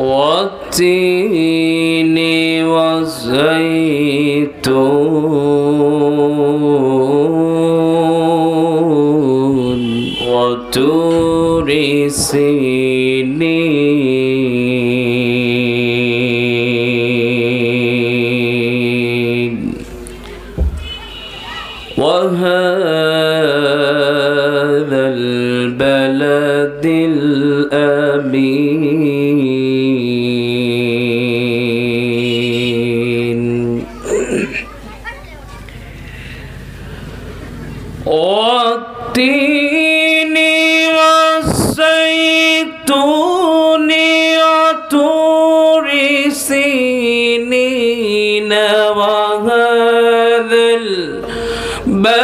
والتين والزيتون وطور سينين وهذا البلد الأمين والتين والزيتون وطور سينين وهذا البلد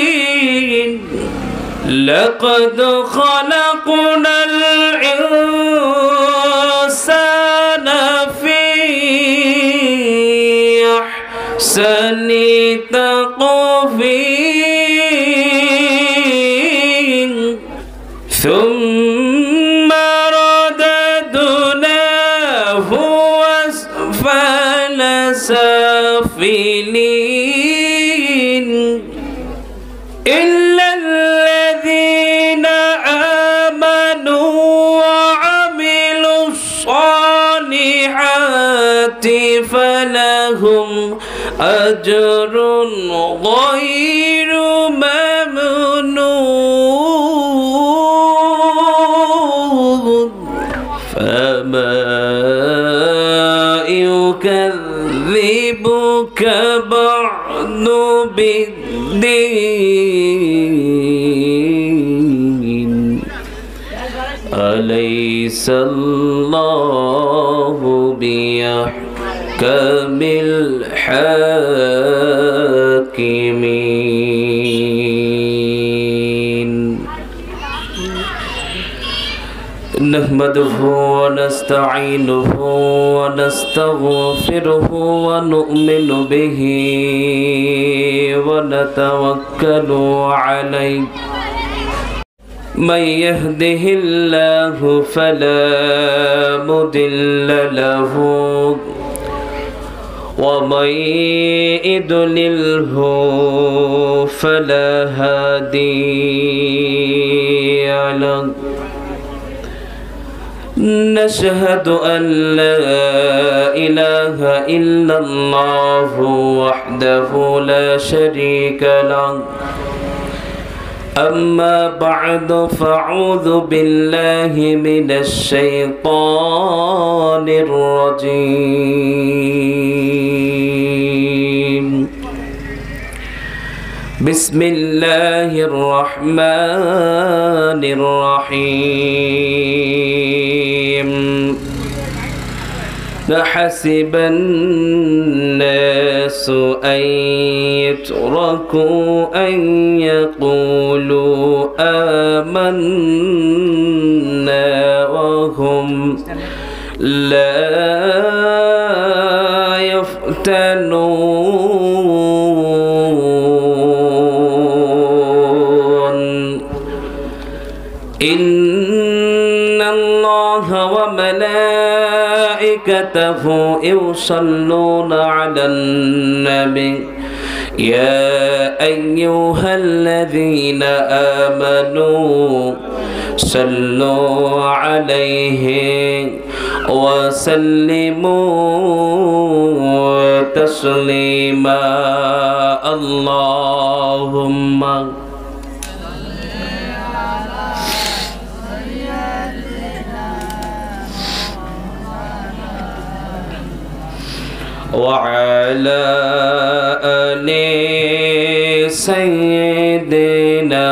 الأمين لقد خلقنا الإنسان في أحسن تقويم ثم رددناه أسفل سافلين إلا الذين آمنوا وعملوا الصالحات فلهم أجر غير ممنون فما يكذبك بعد بالدين أليس الله بأحكم الحاكمين نحمده ونستعينه ونستغفره ونؤمن به ونتوكل عليه من يهده الله فلا مضل له ومن يضلله فلا هادي له نشهد أن لا إله إلا الله وحده لا شريك له أما بعد فأعوذ بالله من الشيطان الرجيم بسم الله الرحمن الرحيم حسب الناس أن يتركوا أن يقولوا آمنا وهم لا يفتنون إن الله وملائكته يصلون على النبي يا أيها الذين آمنوا صلوا عليه وسلموا تسليما اللهم وعلى آل سيدنا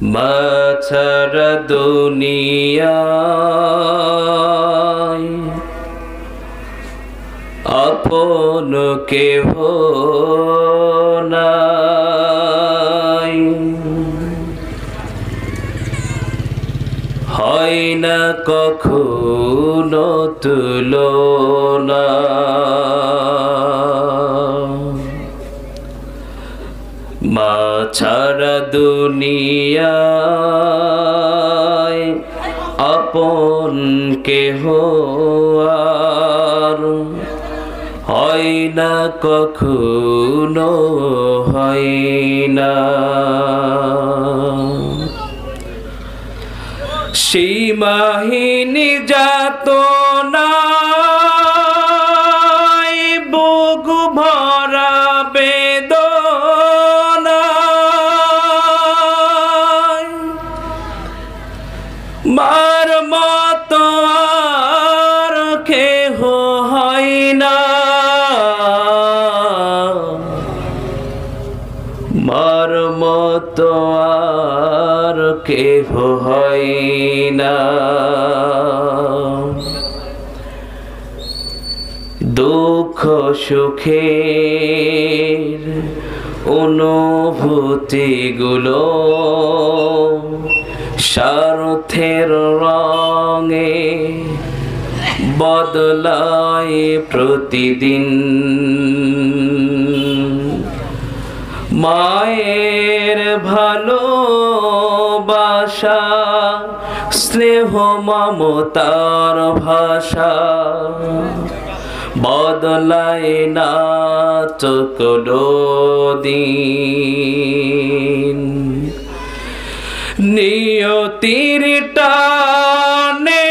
ما ترى دنيا আপন কেহ নাই হয় হয় না কখনো তুলনা। মা ছাড়া দুনিয়ায় আপন কেহ আর হয় না কখনো, হয় না। সীমাহীন যাতনায় বুক ভরা বেদনায় মার মতো আর কেহ হয় না, মার মতো আর কেহ হয় না। দুঃখ সুখের অনুভূতিগুলো স্বার্থের রঙে বদলায় প্রতিদিন। মায়ের ভালোবাসা স্নেহ মমতার ভাষা বদলায় না তো কোনদিন। নিয়তির টানে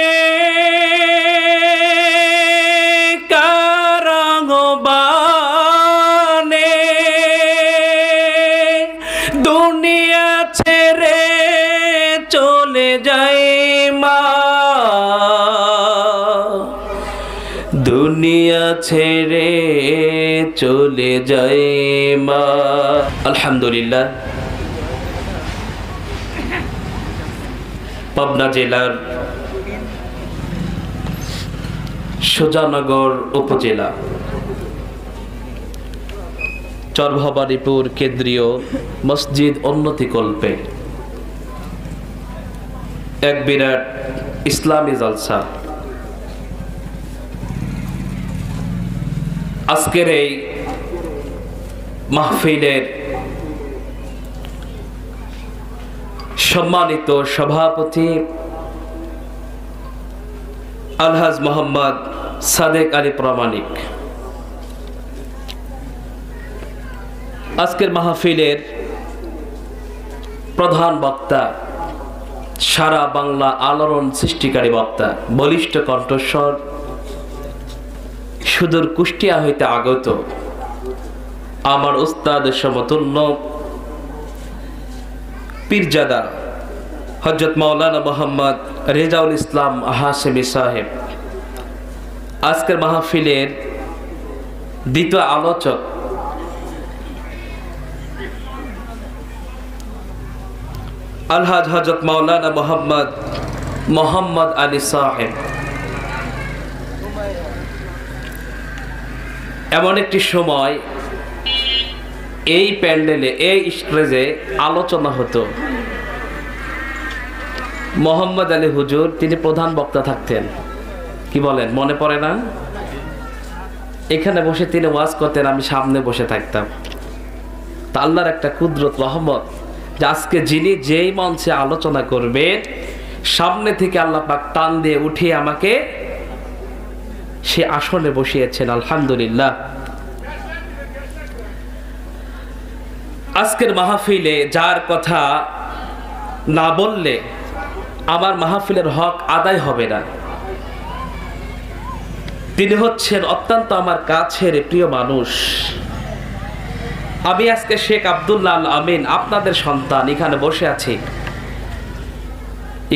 কারাঙ্গবানে দুনিয়া ছেড়ে চলে যায় মা, দুনিয়া ছেড়ে চলে যায় মা। আলহামদুলিল্লাহ, পাবনা জেলার সুজানগর উপজেলা চরভবানীপুর কেন্দ্রীয় মসজিদ উন্নতিকল্পে এক বিরাট ইসলামী জলসা। আজকের এই মাহফিলের সম্মানিত সভাপতি আলহাজ মোহাম্মদ সাদেক আলী প্রামাণিক, আজকের মাহফিলের প্রধান বক্তা, সারা বাংলা আলোড়ন সৃষ্টিকারী বক্তা, বলিষ্ঠ কণ্ঠস্বর, সুদূর কুষ্টিয়া হইতে আগত আমার উস্তাদ সমতুল্য পীরজাদা হযরত মাওলানা মোহাম্মদ রেজাউল ইসলাম হাশেমি সাহেব, আজকের মাহফিলের দ্বিতীয় আলোচক আলহাজ হযরত মাওলানা মোহাম্মদ আলী সাহেব। এমন একটি সময় এই প্যান্ডেলে, এই স্টেজে আলোচনা হতো, মোহাম্মদ আলী হুজুর তিনি প্রধান বক্তা থাকতেন। কি বলেন, মনে পড়ে না? এখানে বসে তিনি ওয়াজ করতেন, আমি সামনে বসে থাকতাম। তা আল্লাহর একটা কুদরত, রহমত, যে আজকে যিনি যেই মঞ্চে আলোচনা করবে সামনে থেকে আল্লাহ পাক টান দিয়ে উঠিয়ে আমাকে সে আসনে বসিয়েছেন। আলহামদুলিল্লাহ। আজকের মাহফিলে যার কথা না বললে আমার মাহফিলের হক আদায় হবে না, তিনি হচ্ছেন অত্যন্ত আমার কাছের প্রিয় মানুষ। আমি আজকে শেখ আব্দুল্লাহ আল আমিন, আপনাদের সন্তান, এখানে বসে আছি।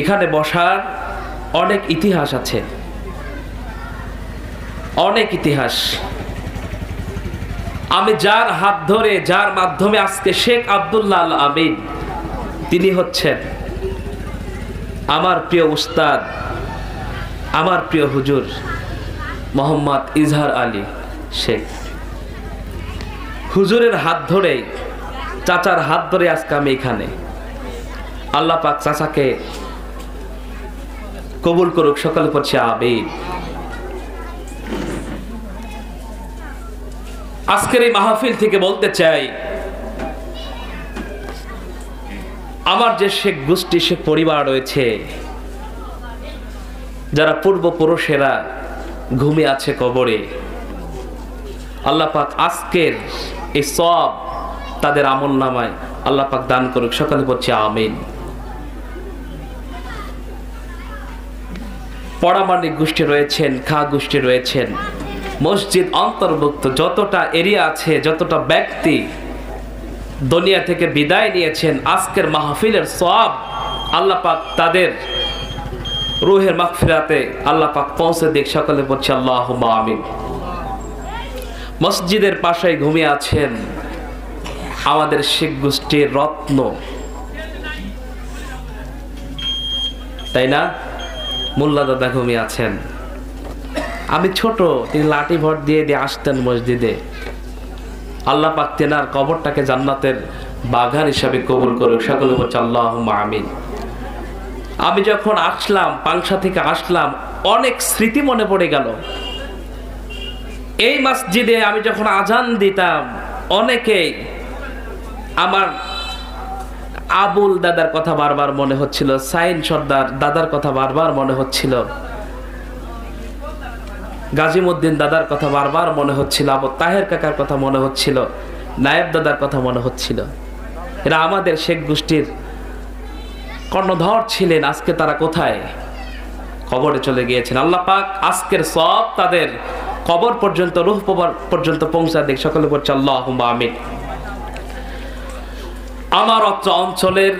এখানে বসার অনেক ইতিহাস আছে, অনেক ইতিহাস। আমি যার হাত ধরে, যার মাধ্যমে আজকে শেখ আব্দুল্লাহ আল আমিন, তিনি হচ্ছেন আমার প্রিয় উস্তাদ, আমার প্রিয় হুজুর মোহাম্মদ ইজহার আলী শেখ। হুজুরের হাত ধরে, চাচার হাত ধরে আজকে আমি এখানে। আল্লাহ পাক চাচাকে কবুল করুক, সকলে পড়ছি আমিন। আজকের এই মাহফিল থেকে বলতে চাই, আমার যে শেখ গোষ্ঠী, শেখ পরিবার রয়েছে, যারা পূর্বপুরুষেরা ঘুমিয়ে আছে কবরে, আল্লাহ পাক আজকের এই সব তাদের আমল নামায় আল্লাহ পাক দান করুক, সকলে বলছি আমিন। পরামানিক গোষ্ঠী রয়েছেন, খা গোষ্ঠী রয়েছেন, মসজিদ অন্তর্ভুক্ত যতটা এরিয়া আছে, যতটা ব্যক্তি দুনিয়া থেকে বিদায় নিয়েছেন, আজকের মাহফিলের সওয়াব আল্লাহ পাক তাদের রূহের মাগফিরাতে আল্লাহ পাক পৌঁছে দিক, সকলে বলছি আল্লাহুম্মা আমিন। মসজিদের পাশে ঘুমিয়ে আছেন আমাদের শেখ গোষ্ঠীর রত্ন, তাই না? মোল্লা দাদা ঘুমিয়ে আছেন। আমি ছোট, তিনি লাঠি ভর দিয়ে দিয়ে আসতেন মসজিদে। আল্লাহ পাক তেনার কবরটাকে জান্নাতের বাগান হিসাবে কবুল করুক, সকলে বলছে আল্লাহুম্মা আমিন। আমি যখন আসলাম, পাংশা থেকে আসলাম, অনেক স্মৃতি মনে পড়ে গেল। এই মসজিদে আমি যখন আজান দিতাম, অনেকেই আমার আবুল দাদার কথা বারবার মনে হচ্ছিল, সাইন সর্দার দাদার কথা বারবার মনে হচ্ছিল, গাজীমউদ্দিন দাদার কথা বারবার মনে হচ্ছিল, আবু তাহের কাকার কথা মনে হচ্ছিল, নায়েব দাদার কথা মনে হচ্ছিল। এরা আমাদের শেখ গোষ্ঠীর কর্ণধর ছিলেন। আজকে তারা কোথায়? কবরে চলে গিয়েছেন। আল্লাহ পাক আজকের সব তাদের কবর পর্যন্ত, রূহ পর্যন্ত পৌঁছা দিক, সকলে বলছে আল্লাহুম্মা আমিন। আমার অঞ্চলের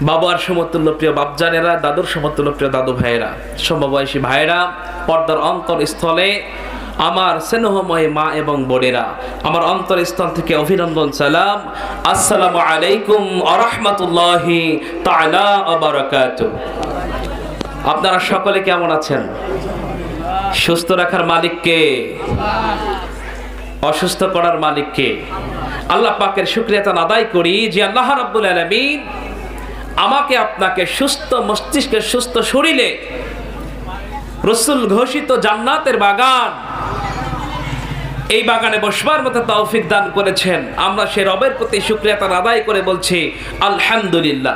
বাবার সমতুল্য প্রিয় বাপজানেরা, দাদুর সমতুল্য প্রিয় দাদু ভাইয়েরা, সমবয়সী ভাইয়েরা, পর্দার অন্তরস্থলে আমার স্নেহময় মা এবং বোনেরা, আমার অন্তরস্থল থেকে অভিনন্দন, সালাম, আসসালামু আলাইকুম ওয়া রাহমাতুল্লাহি তাআলা ওয়া বারাকাতুহু। আপনারা সকলে কেমন আছেন? সুস্থ রাখার মালিক কে? অসুস্থ করার মালিক কে? আল্লাহ পাকের শুকরিয়া আদায় করি যে আল্লাহ রাব্বুল আলামিন আমাকে আপনাকে সুস্থ মস্তিষ্কে, সুস্থ শরীরে রাসূল ঘোষিত জান্নাতের বাগান, এই বাগানে বসবার মতো তৌফিক দান করেছেন। আমরা সেই রবের প্রতি শুকরিয়া আদায় করে বলছি আলহামদুলিল্লাহ।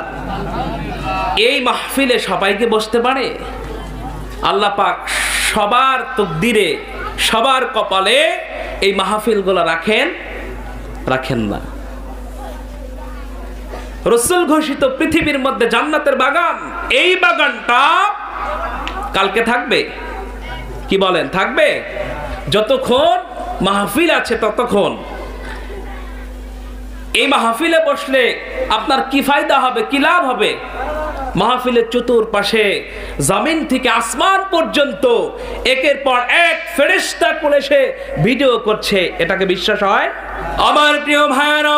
এই মাহফিলে সবাইকে বসতে পারে? আল্লাহ পাক সবার তকদিরে, সবার কপালে এই মাহফিলগুলো রাখেন না। রাসূল ঘোষিত পৃথিবীর মধ্যে জান্নাতের বাগান, এই বাগানটা কালকে থাকবে? কি বলেন, থাকবে? যতক্ষণ মাহফিল আছে ততক্ষণ। এই মাহফিলে বসলে আপনার কি ফায়দা হবে, কি লাভ হবে? মাহফিলের চতুর্পাশে জমিন থেকে আসমান পর্যন্ত একের পর এক ফেরেশতা কোলে সে ভিডিও করছে, এটাকে বিশ্বাস হয়? আমার প্রিয় ভাইরা,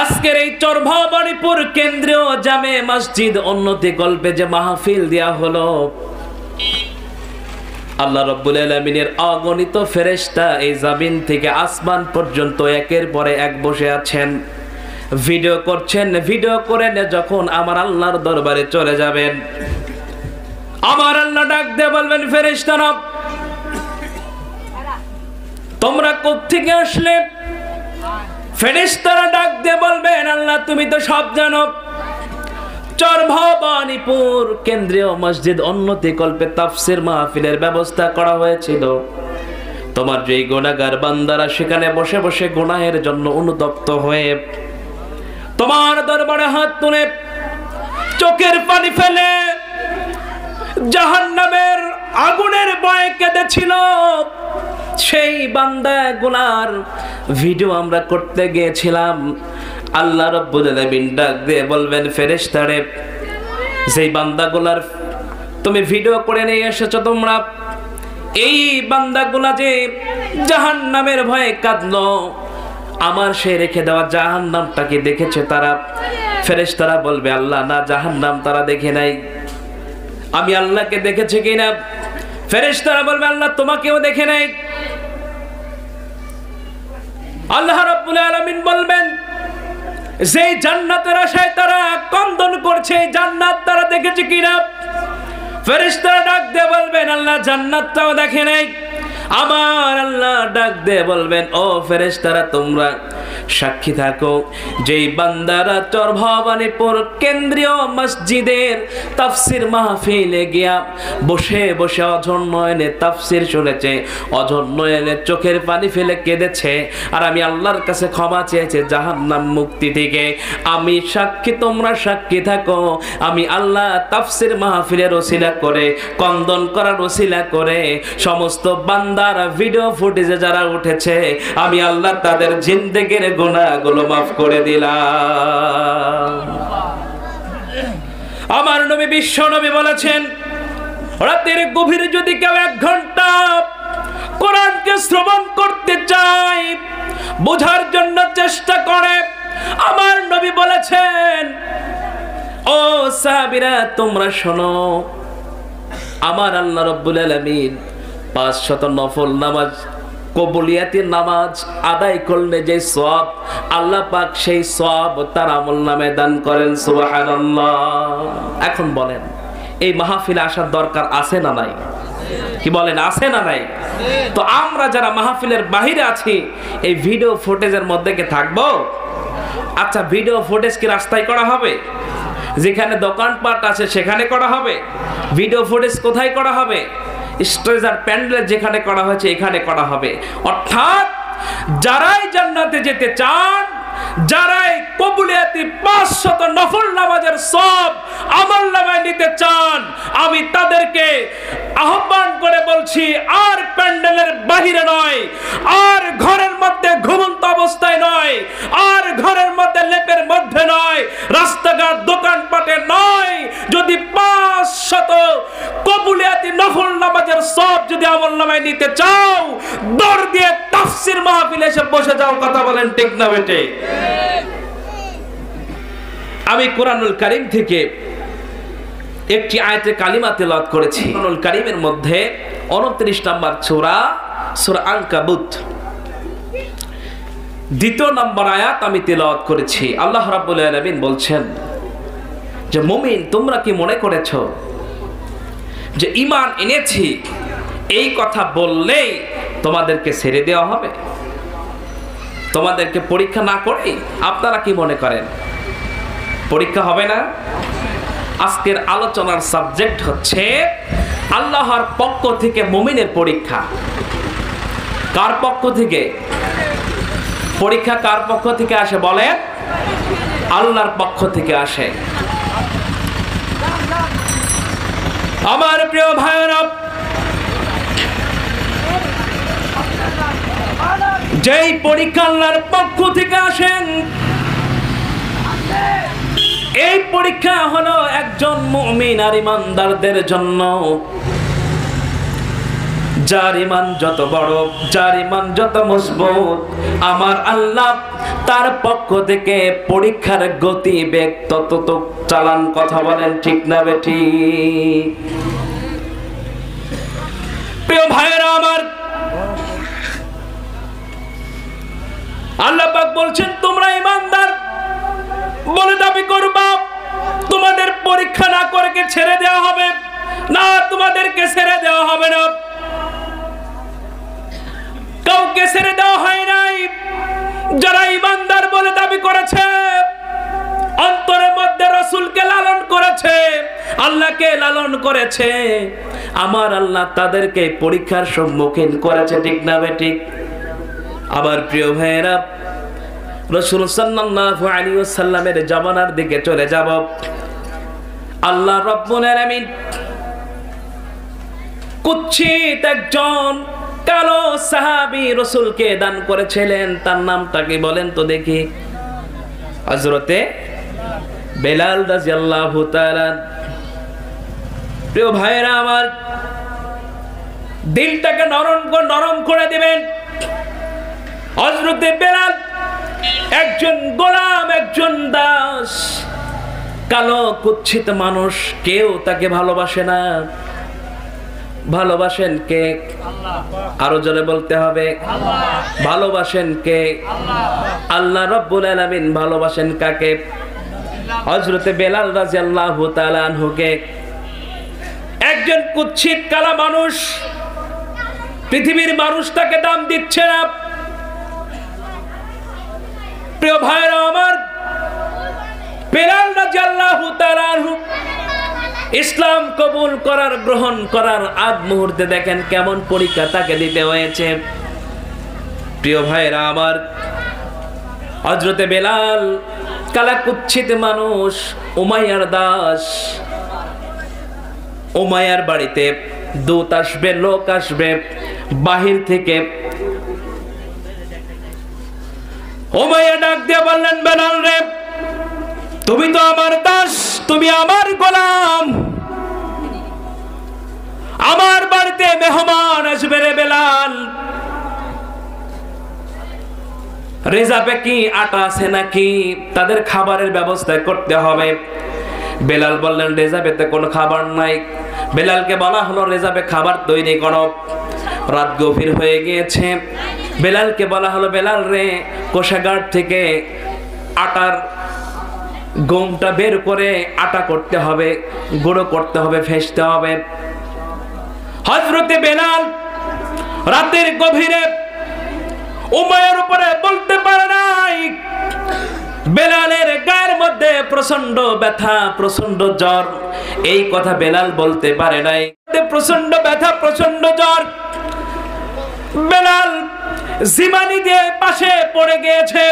আজকের এই চরভাবাড়িপুর কেন্দ্রীয় জামে মসজিদ উন্নতি গল্পে যে মাহফিল দেয়া হলো, আল্লাহ রাব্বুল আলামিনের অগণিত ফেরেশতা এই জমিন থেকে আসমান পর্যন্ত একের পরে এক বসে আছেন, ভিডিও করছেন। ভিডিও করে যখন আমার আল্লাহর দরবারে চলে যাবেন, আমার আল্লাহ ডাক দিয়ে বলবেন, ফেরেশতারা তোমরা কোত্থেকে আসলে? ফেরেশতারা ডাক দিয়ে বলবেন, আল্লাহ তুমি তো সব জানো। চরভাবাড়িপুর কেন্দ্রীয় মসজিদ উন্নতি কল্পে তাফসীর মাহফিলের ব্যবস্থা করা হয়েছিল। তোমার যেই গুনাহগার বান্দারা সেখানে বসে বসে গুনাহের জন্য অনুতপ্ত হয়ে তোমার দরবারে হাত তুলে চোখের পানি ফেলে জাহান্নামের আগুনের ভয়ে কেঁদেছিল, সেই বান্দা গুনার ভিডিও আমরা করতে গিয়েছিলাম। আল্লাহ রাব্বুল আলামিন ডাক দিয়ে বলবেন, ফেরেশতারে যেই বান্দাগুলার তুমি ভিডিও করে নিয়ে এসেছো, তোমরা এই বান্দাগুলা যে জাহান্নামের ভয়ে কাঁদলো, আমার সে রেখে দেওয়া জাহান্নামটাকে দেখেছে তারা? ফেরেশতারা বলবে, আল্লাহ না, জাহান্নাম তারা দেখে নাই। আমি আল্লাহকে দেখেছি কিনা? ফেরেশতারা বলবে, আল্লাহ তোমাকেও দেখে নাই। আল্লাহ রাব্বুল আলামিন বলবেন, যেই জান্নাতের আশায় তারা কন্দন করছে, জান্নাত তারা দেখেছে কিনা? ফেরেশতারা ডাক দিয়ে বলবেন আল্লাহ জান্নাতটাও দেখে নাই। আমার আল্লাহ ডাক দিয়ে বলবেন ও ফেরেশতারা তোমরা সাক্ষী থাকো, যেই বান্দারা চরভবানীপুর কেন্দ্রীয় মসজিদের তাফসির মাহফিলে গিয়া বসে বসে অঝর নয়নে তাফসির শুনেছে, অঝর নয়নে চোখের পানি ফেলে কেঁদেছে, আর আমি আল্লাহর কাছে ক্ষমা চেয়েছে জাহান্নাম মুক্তি থেকে, আমি সাক্ষী তোমরা সাক্ষী থাকো, আমি আল্লাহ তাফসির মাহফিলের ওসিলা করে, কন্দন করার ওসিলা করে সমস্ত বান্দারা ভিডিও ফুটেজে যারা উঠেছে, আমি আল্লাহ তাদের জিন্দেগির গুনাহগুলো মাফ করে দিলাম। আমার নবী বিশ্ব নবী বলেছেন, রাতের গভীরে যদি কেউ 1 ঘন্টা কোরআনকে শ্রবণ করতে চায়, বোঝার জন্য চেষ্টা করে, আমার নবী বলেছেন ও সাহাবীরা তোমরা শোনো, আমার আল্লাহ রাব্বুল আলামিন 500 নফল নামাজ, কবুলিয়াতের নামাজ আদায় করলে যে সওয়াব, আল্লাহ পাক সেই সওয়াব তার আমলনামে দান করেন। সুবহানাল্লাহ। এখন বলেন এই মাহফিলে আসার দরকার আছে না নাই? কি বলেন, আছে না নাই? তো আমরা যারা মাহফিলের বাহিরে আছি এই ভিডিও ফুটেজের মধ্যে কি থাকবো? আচ্ছা ভিডিও ফুটেজ কি রাস্তায় করা হবে? যেখানে দোকানপাট আছে সেখানে করা হবে? ভিডিও ফুটেজ কোথায় করা হবে? স্টেজ আর প্যান্ডেল যেখানে করা হয়েছে এখানে করা হবে। অর্থাৎ যারাই জান্নাতে যেতে চান, যারাই কবুলিয়াতি 500 নফল নামাজের সওয়াব আমলনামায় নিতে চান, আমি তাদেরকে আহ্বান করে বলছি আর প্যান্ডেলের বাহিরে নয়, আর ঘরের মধ্যে ঘুমন্ত অবস্থায় নয়, আর ঘরের মধ্যে লেপের মধ্যে নয়, রাস্তাঘাট দোকানপাটে নয়, যদি 500 কবুলিয়াতি নফল নামাজের সওয়াব যদি আমলনামায় নিতে চাও, দৌড় দিয়ে তাফসীর মাহফিলে এসে বসে যাও। কথা বলেন ঠিক না বেটে? আমি কোরআনুল কারীম থেকে একটি আয়াতে কালিমা তেলাওয়াত করেছি। কোরআনুল কারীমের মধ্যে 29 নম্বর সূরা, সূরা আনকাবুত 2 নম্বর আয়াত আমি তেলাওয়াত করেছি। আল্লাহ রাব্বুল আলামিন বলছেন যে মুমিন তোমরা কি মনে করেছো যে ঈমান এনেছি এই কথা বললেই তোমাদেরকে ছেড়ে দেওয়া হবে, তোমাদেরকে পরীক্ষা না করে? আপনারা কি মনে করেন পরীক্ষা হবে না? আজকের আলোচনার সাবজেক্ট হচ্ছে আল্লাহর পক্ষ থেকে মুমিনের পরীক্ষা। কার পক্ষ থেকে পরীক্ষা? কার পক্ষ থেকে আসে বলেন? আল্লাহর পক্ষ থেকে আসে। আমার প্রিয় ভাইরা, যেই পরীক্ষা আল্লাহর পক্ষ থেকে আসেন, এই পরীক্ষা হলো একজন মুমিন আর ইমানদারদের জন্য। যার ইমান যত বড়, যার ইমান যত মজবুত, আমার আল্লাহ তার পক্ষ থেকে পরীক্ষার গতি বেগ তত চালান। কথা বলেন ঠিক না বেঠি? প্রিয় ভাইরা আমার, আল্লাহ পাক বলছেন তোমরা ইমানদার বলে দাবি করবা, তোমাদের পরীক্ষা না করে কি ছেড়ে দেওয়া হবে? না, তোমাদেরকে ছেড়ে দেওয়া হবে না। কাউকে ছেড়ে দেওয়া হয় নাই। যারা ইমানদার বলে দাবি করেছে, অন্তরের মধ্যে রাসূলকে লালন করেছে, আল্লাহকে লালন করেছে, আমার আল্লাহ তাদেরকে পরীক্ষার সম্মুখীন করেছে। ঠিক না বেঠিক? আবার প্রিয় ভাইয়েরা, রাসূল সাল্লাল্লাহু আলাইহি ওয়াসাল্লামের জামানার দিকে চলে যাব। আল্লাহ রাব্বুল আলামিন কুচ্ছিত একজন কালো সাহাবী রাসূলকে দান করেছিলেন। তার নামটা কি বলেন তো দেখি? হযরতে বেলাল রাদিয়াল্লাহু তাআলা। প্রিয় ভাইরা আমার, দিলটাকে নরম করে দিবেন। হযরতে বেলাল একজন গোলাম, একজন দাস, কালো কুচ্ছিত মানুষ, কেউ তাকে ভালোবাসে না। ভালোবাসেন কে? আরো জোরে বলতে হবে, ভালোবাসেন কে? আল্লাহ রাব্বুল আলামিন ভালোবাসেন কাকে? হযরতে বেলাল রাদিয়াল্লাহু তাআলা আনহুকে। একজন কুৎসিত কালা মানুষ, পৃথিবীর মানুষ তাকে দাম দিচ্ছে না। প্রিয় ভাইরা আমার, বেলাল রাদিয়াল্লাহু তাআলা আনহু ইসলাম কবুল করার, গ্রহণ করার আগ মুহূর্তে দেখেন কেমন পরীক্ষা তাকে দিতে হয়েছে। প্রিয় ভাইরা আমার, হযরতে বেলাল কালা কুৎসিত মানুষ, উমাইয়ার দাস। উমাইয়ার বাড়িতে দূত আসবে, লোক আসবে বাহির থেকে। উমাইয়া ডাক দিয়ে বললেন, বেলাল রে, তুমি তো আমার দাস, তুমি আমার গোলাম, আমার বাড়িতে মেহমান আসবে রে বেলাল, রেজাবে কি আটা আছে নাকি? তাদের খাবারের ব্যবস্থা করতে হবে। বেলাল বললেন, রেজাবেতে কোনো খাবার নাই। বেলালকে বলা হলো, রেজাবে খাবার তৈরি করো। রাত গভীর হয়ে গিয়েছে। বেলালকে বলা হলো, বেলাল রে, কোষাগার থেকে আটার গমটা বের করে আটা করতে হবে, গুঁড়ো করতে হবে, ফেসতে হবে। হযরতে বেলাল রাতের গভীরে উমাইয়ার উপরে বলতে পারে নাই। বেলালের গায়ের মধ্যে প্রচন্ড ব্যথা, প্রচন্ড জ্বর। এই কথা বেলাল বলতে পারে নাই। প্রচন্ড ব্যথা, প্রচন্ড জ্বর। বেলাল জিমানি দিয়ে পাশে পড়ে গিয়েছে।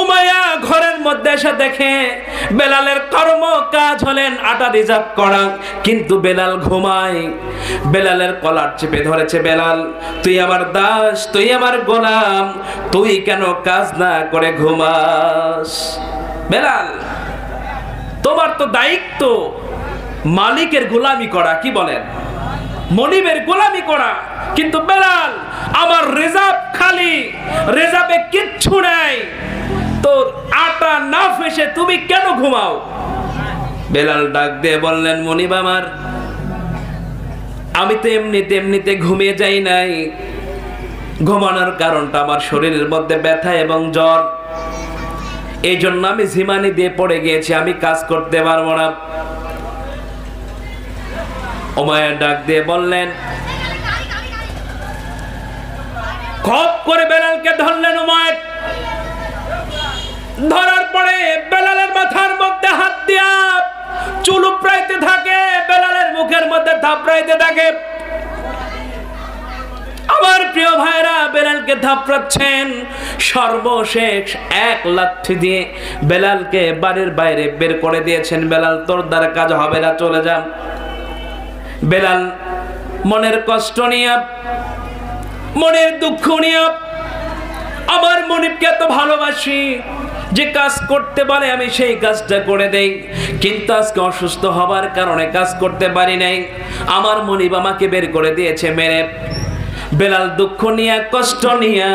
উমাইয়া ঘরের মধ্যে এসে দেখে বেলালের কর্ম কাজ হলেন আটা রিজার্ভ করা, কিন্তু বেলাল ঘুমায়। বেলালের কলার চেপে ধরেছে, বেলাল তুই আমার দাস, তুই আমার গোলাম, তুই কেন কাজ না করে ঘুমাস? বেলাল, তোমার তো দায়িত্ব মালিকের গোলামি করা, কি বলেন, মনিবের গোলামি করা। কিন্তু বেলাল, আমার রিজার্ভ খালি, রিজার্ভে কিচ্ছু নাই, তোর আটা না ফেসে তুমি কেন ঘুমাও? বেলাল ডাক দিয়ে বললেন, মনিব আমার, আমি তো এমনিতে ঘুমিয়ে যাই নাই। ঘুমানোর কারণটা আমার শরীরের মধ্যে ব্যথা এবং জ্বর, এই জন্য আমি ঝিমানি দিয়ে পড়ে গিয়েছি, আমি কাজ করতে পারবো না। উমাইয়া ডাক দিয়ে বললেন, খপ করে বেলালকে ধরলেন। উমাইয়া ধরার পরে বেলালের মাথার মধ্যে হাত দিয়া চুল উপড়াইতে থাকে, বেলালের মুখের মধ্যে থাপড়াইতে থাকে। আমার প্রিয় ভাইরা, বেলালকে থাপড়াচ্ছেন। সর্বশেষ এক লাথি দিয়ে বেলালকে বাড়ির বাইরে বের করে দিয়েছেন। বেলাল, তোর দ্বারা কাজ হবে না, চলে যা। বেলাল মনের কষ্ট নিয়ে, মনের দুঃখ নিয়ে, আমার মনিবকে এত ভালোবাসি, যে কাজ করতে বলে আমি সেই কাজটা করে দেই, কিন্তু আজকে অসুস্থ হবার কারণে কাজ করতে পারি নাই। আমার মনিব আমাকে বের করে দিয়েছে মেরে। বেলাল দুঃখ নিয়ে, কষ্ট নিয়ে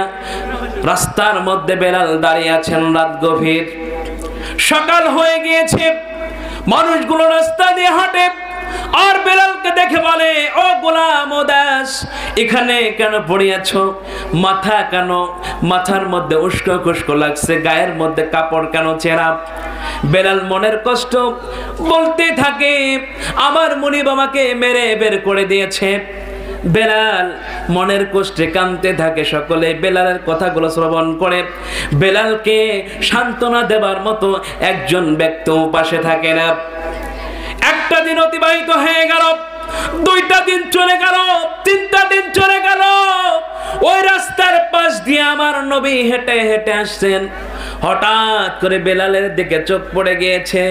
রাস্তার মধ্যে বেলাল দাঁড়িয়ে আছেন। রাত গভীর, সকাল হয়ে গিয়েছে, মানুষগুলো রাস্তা দিয়ে হাঁটে। আর বেলালকে দেখে বলে, ও গোলাম, ও দাস, এখানে কেন পড়িয়াছ? মাথা কেন, মাথার মধ্যে উস্কো খুস্কো লাগছে, গায়ের মধ্যে কাপড় কেন ছেঁড়া? বেলাল মনের কষ্ট বলতে থাকে, আমার মনিব আমাকে মেরে বের করে দিয়েছে। বেলাল মনের কষ্টে কাঁদতে থাকে। সকলে বেলালের কথাগুলো শ্রবণ করে। বেলালকে সান্ত্বনা দেবার মতো একজন ব্যক্তি পাশে থাকে না। একটা দিন অতিবাহিত হয়ে গেল, দুইটা দিন চলে গেল, তিনটা দিন চলে গেল। ওই রাস্তার পাশ দিয়ে আমার নবী হেঁটে হেঁটে আসছেন। হঠাৎ করে বেলালের দিকে চোখ পড়ে গিয়েছে।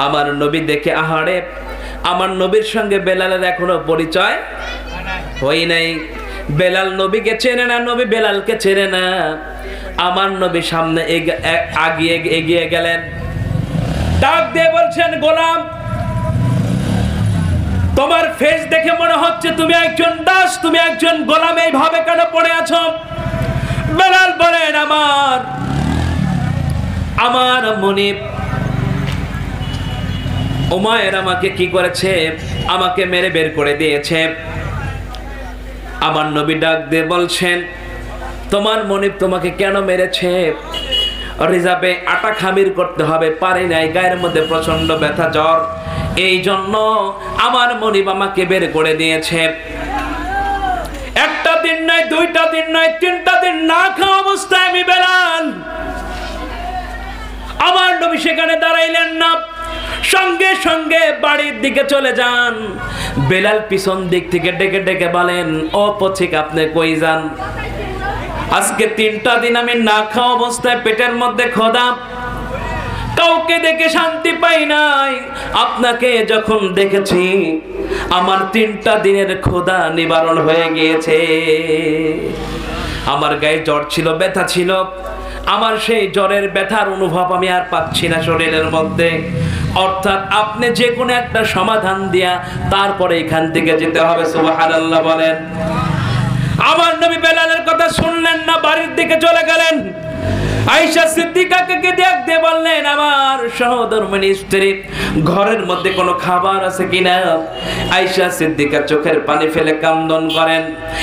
আমার নবী দেখে, আহারে, আমার নবীর সঙ্গে বেলালের এখনো পরিচয় হই নাই। বেলাল নবীকে চেনে না, নবী বেলালকে চেনে না। আমার নবী সামনে এগিয়ে গেলেন, ডাক দিয়ে বলছেন, গোলাম, তোমার ফেস দেখে মনে হচ্ছে তুমি একজন দাস, তুমি একজন গোলাম, এইভাবে কেন পড়ে আছো? বেলাল বলেন, আমার মনিব উমাইর আমাকে কি করেছে? আমাকে মেরে বের করে দিয়েছে। আমার নবী ডাক দিয়ে বলছেন, তোমার মনিব তোমাকে কেন মেরেছে? রিজার্ভে আটা খামির করতে হবে, পারি নাই, গায়ের মধ্যে প্রচন্ড ব্যথা, জ্বর, এই জন্য আমার মনিব আমাকে বের করে দিয়েছে। একটা দিন নয়, দুইটা দিন নয়, তিনটা দিন না খাওয়া অবস্থায় আমি বেলাল, আমার নবী সেখানে দাঁড়াইলেন না, সঙ্গে সঙ্গে বাড়ির দিকে চলে যান। বেলাল পিছন দিক থেকে ডেকে ডেকে বলেন, ও পথিক আপনি কই যান? আজকে 3টা দিন আমি না খাওয়া অবস্থায়, পেটের মধ্যে ক্ষুধা, কাউকে দেখে শান্তি পাই নাই, আপনাকে যখন দেখেছি আমার 3টা দিনের ক্ষুধা নিবারণ হয়ে গিয়েছে। আমার গায়ে জ্বর ছিল, ব্যথা ছিল, আমার সেই জ্বরের ব্যথার অনুভব আমি আর পাচ্ছি না শরীরের মধ্যে। অর্থাৎ আপনি যে কোনো একটা সমাধান দিয়া তারপরে এখান থেকে যেতে হবে। সুবহানাল্লাহ বলেন। আমার নবী বেলালের কথা শুনলেন না, বাড়ির দিকে চলে গেলেন। আয়েশা সিদ্দিকাকে দেখতে বললেন, আমার সহধর্মিণী স্ত্রী, ঘরের মধ্যে কোনো খাবার আছে কিনা? আয়েশা সিদ্দিকা চোখের পানি ফেলে কান্দন করেন,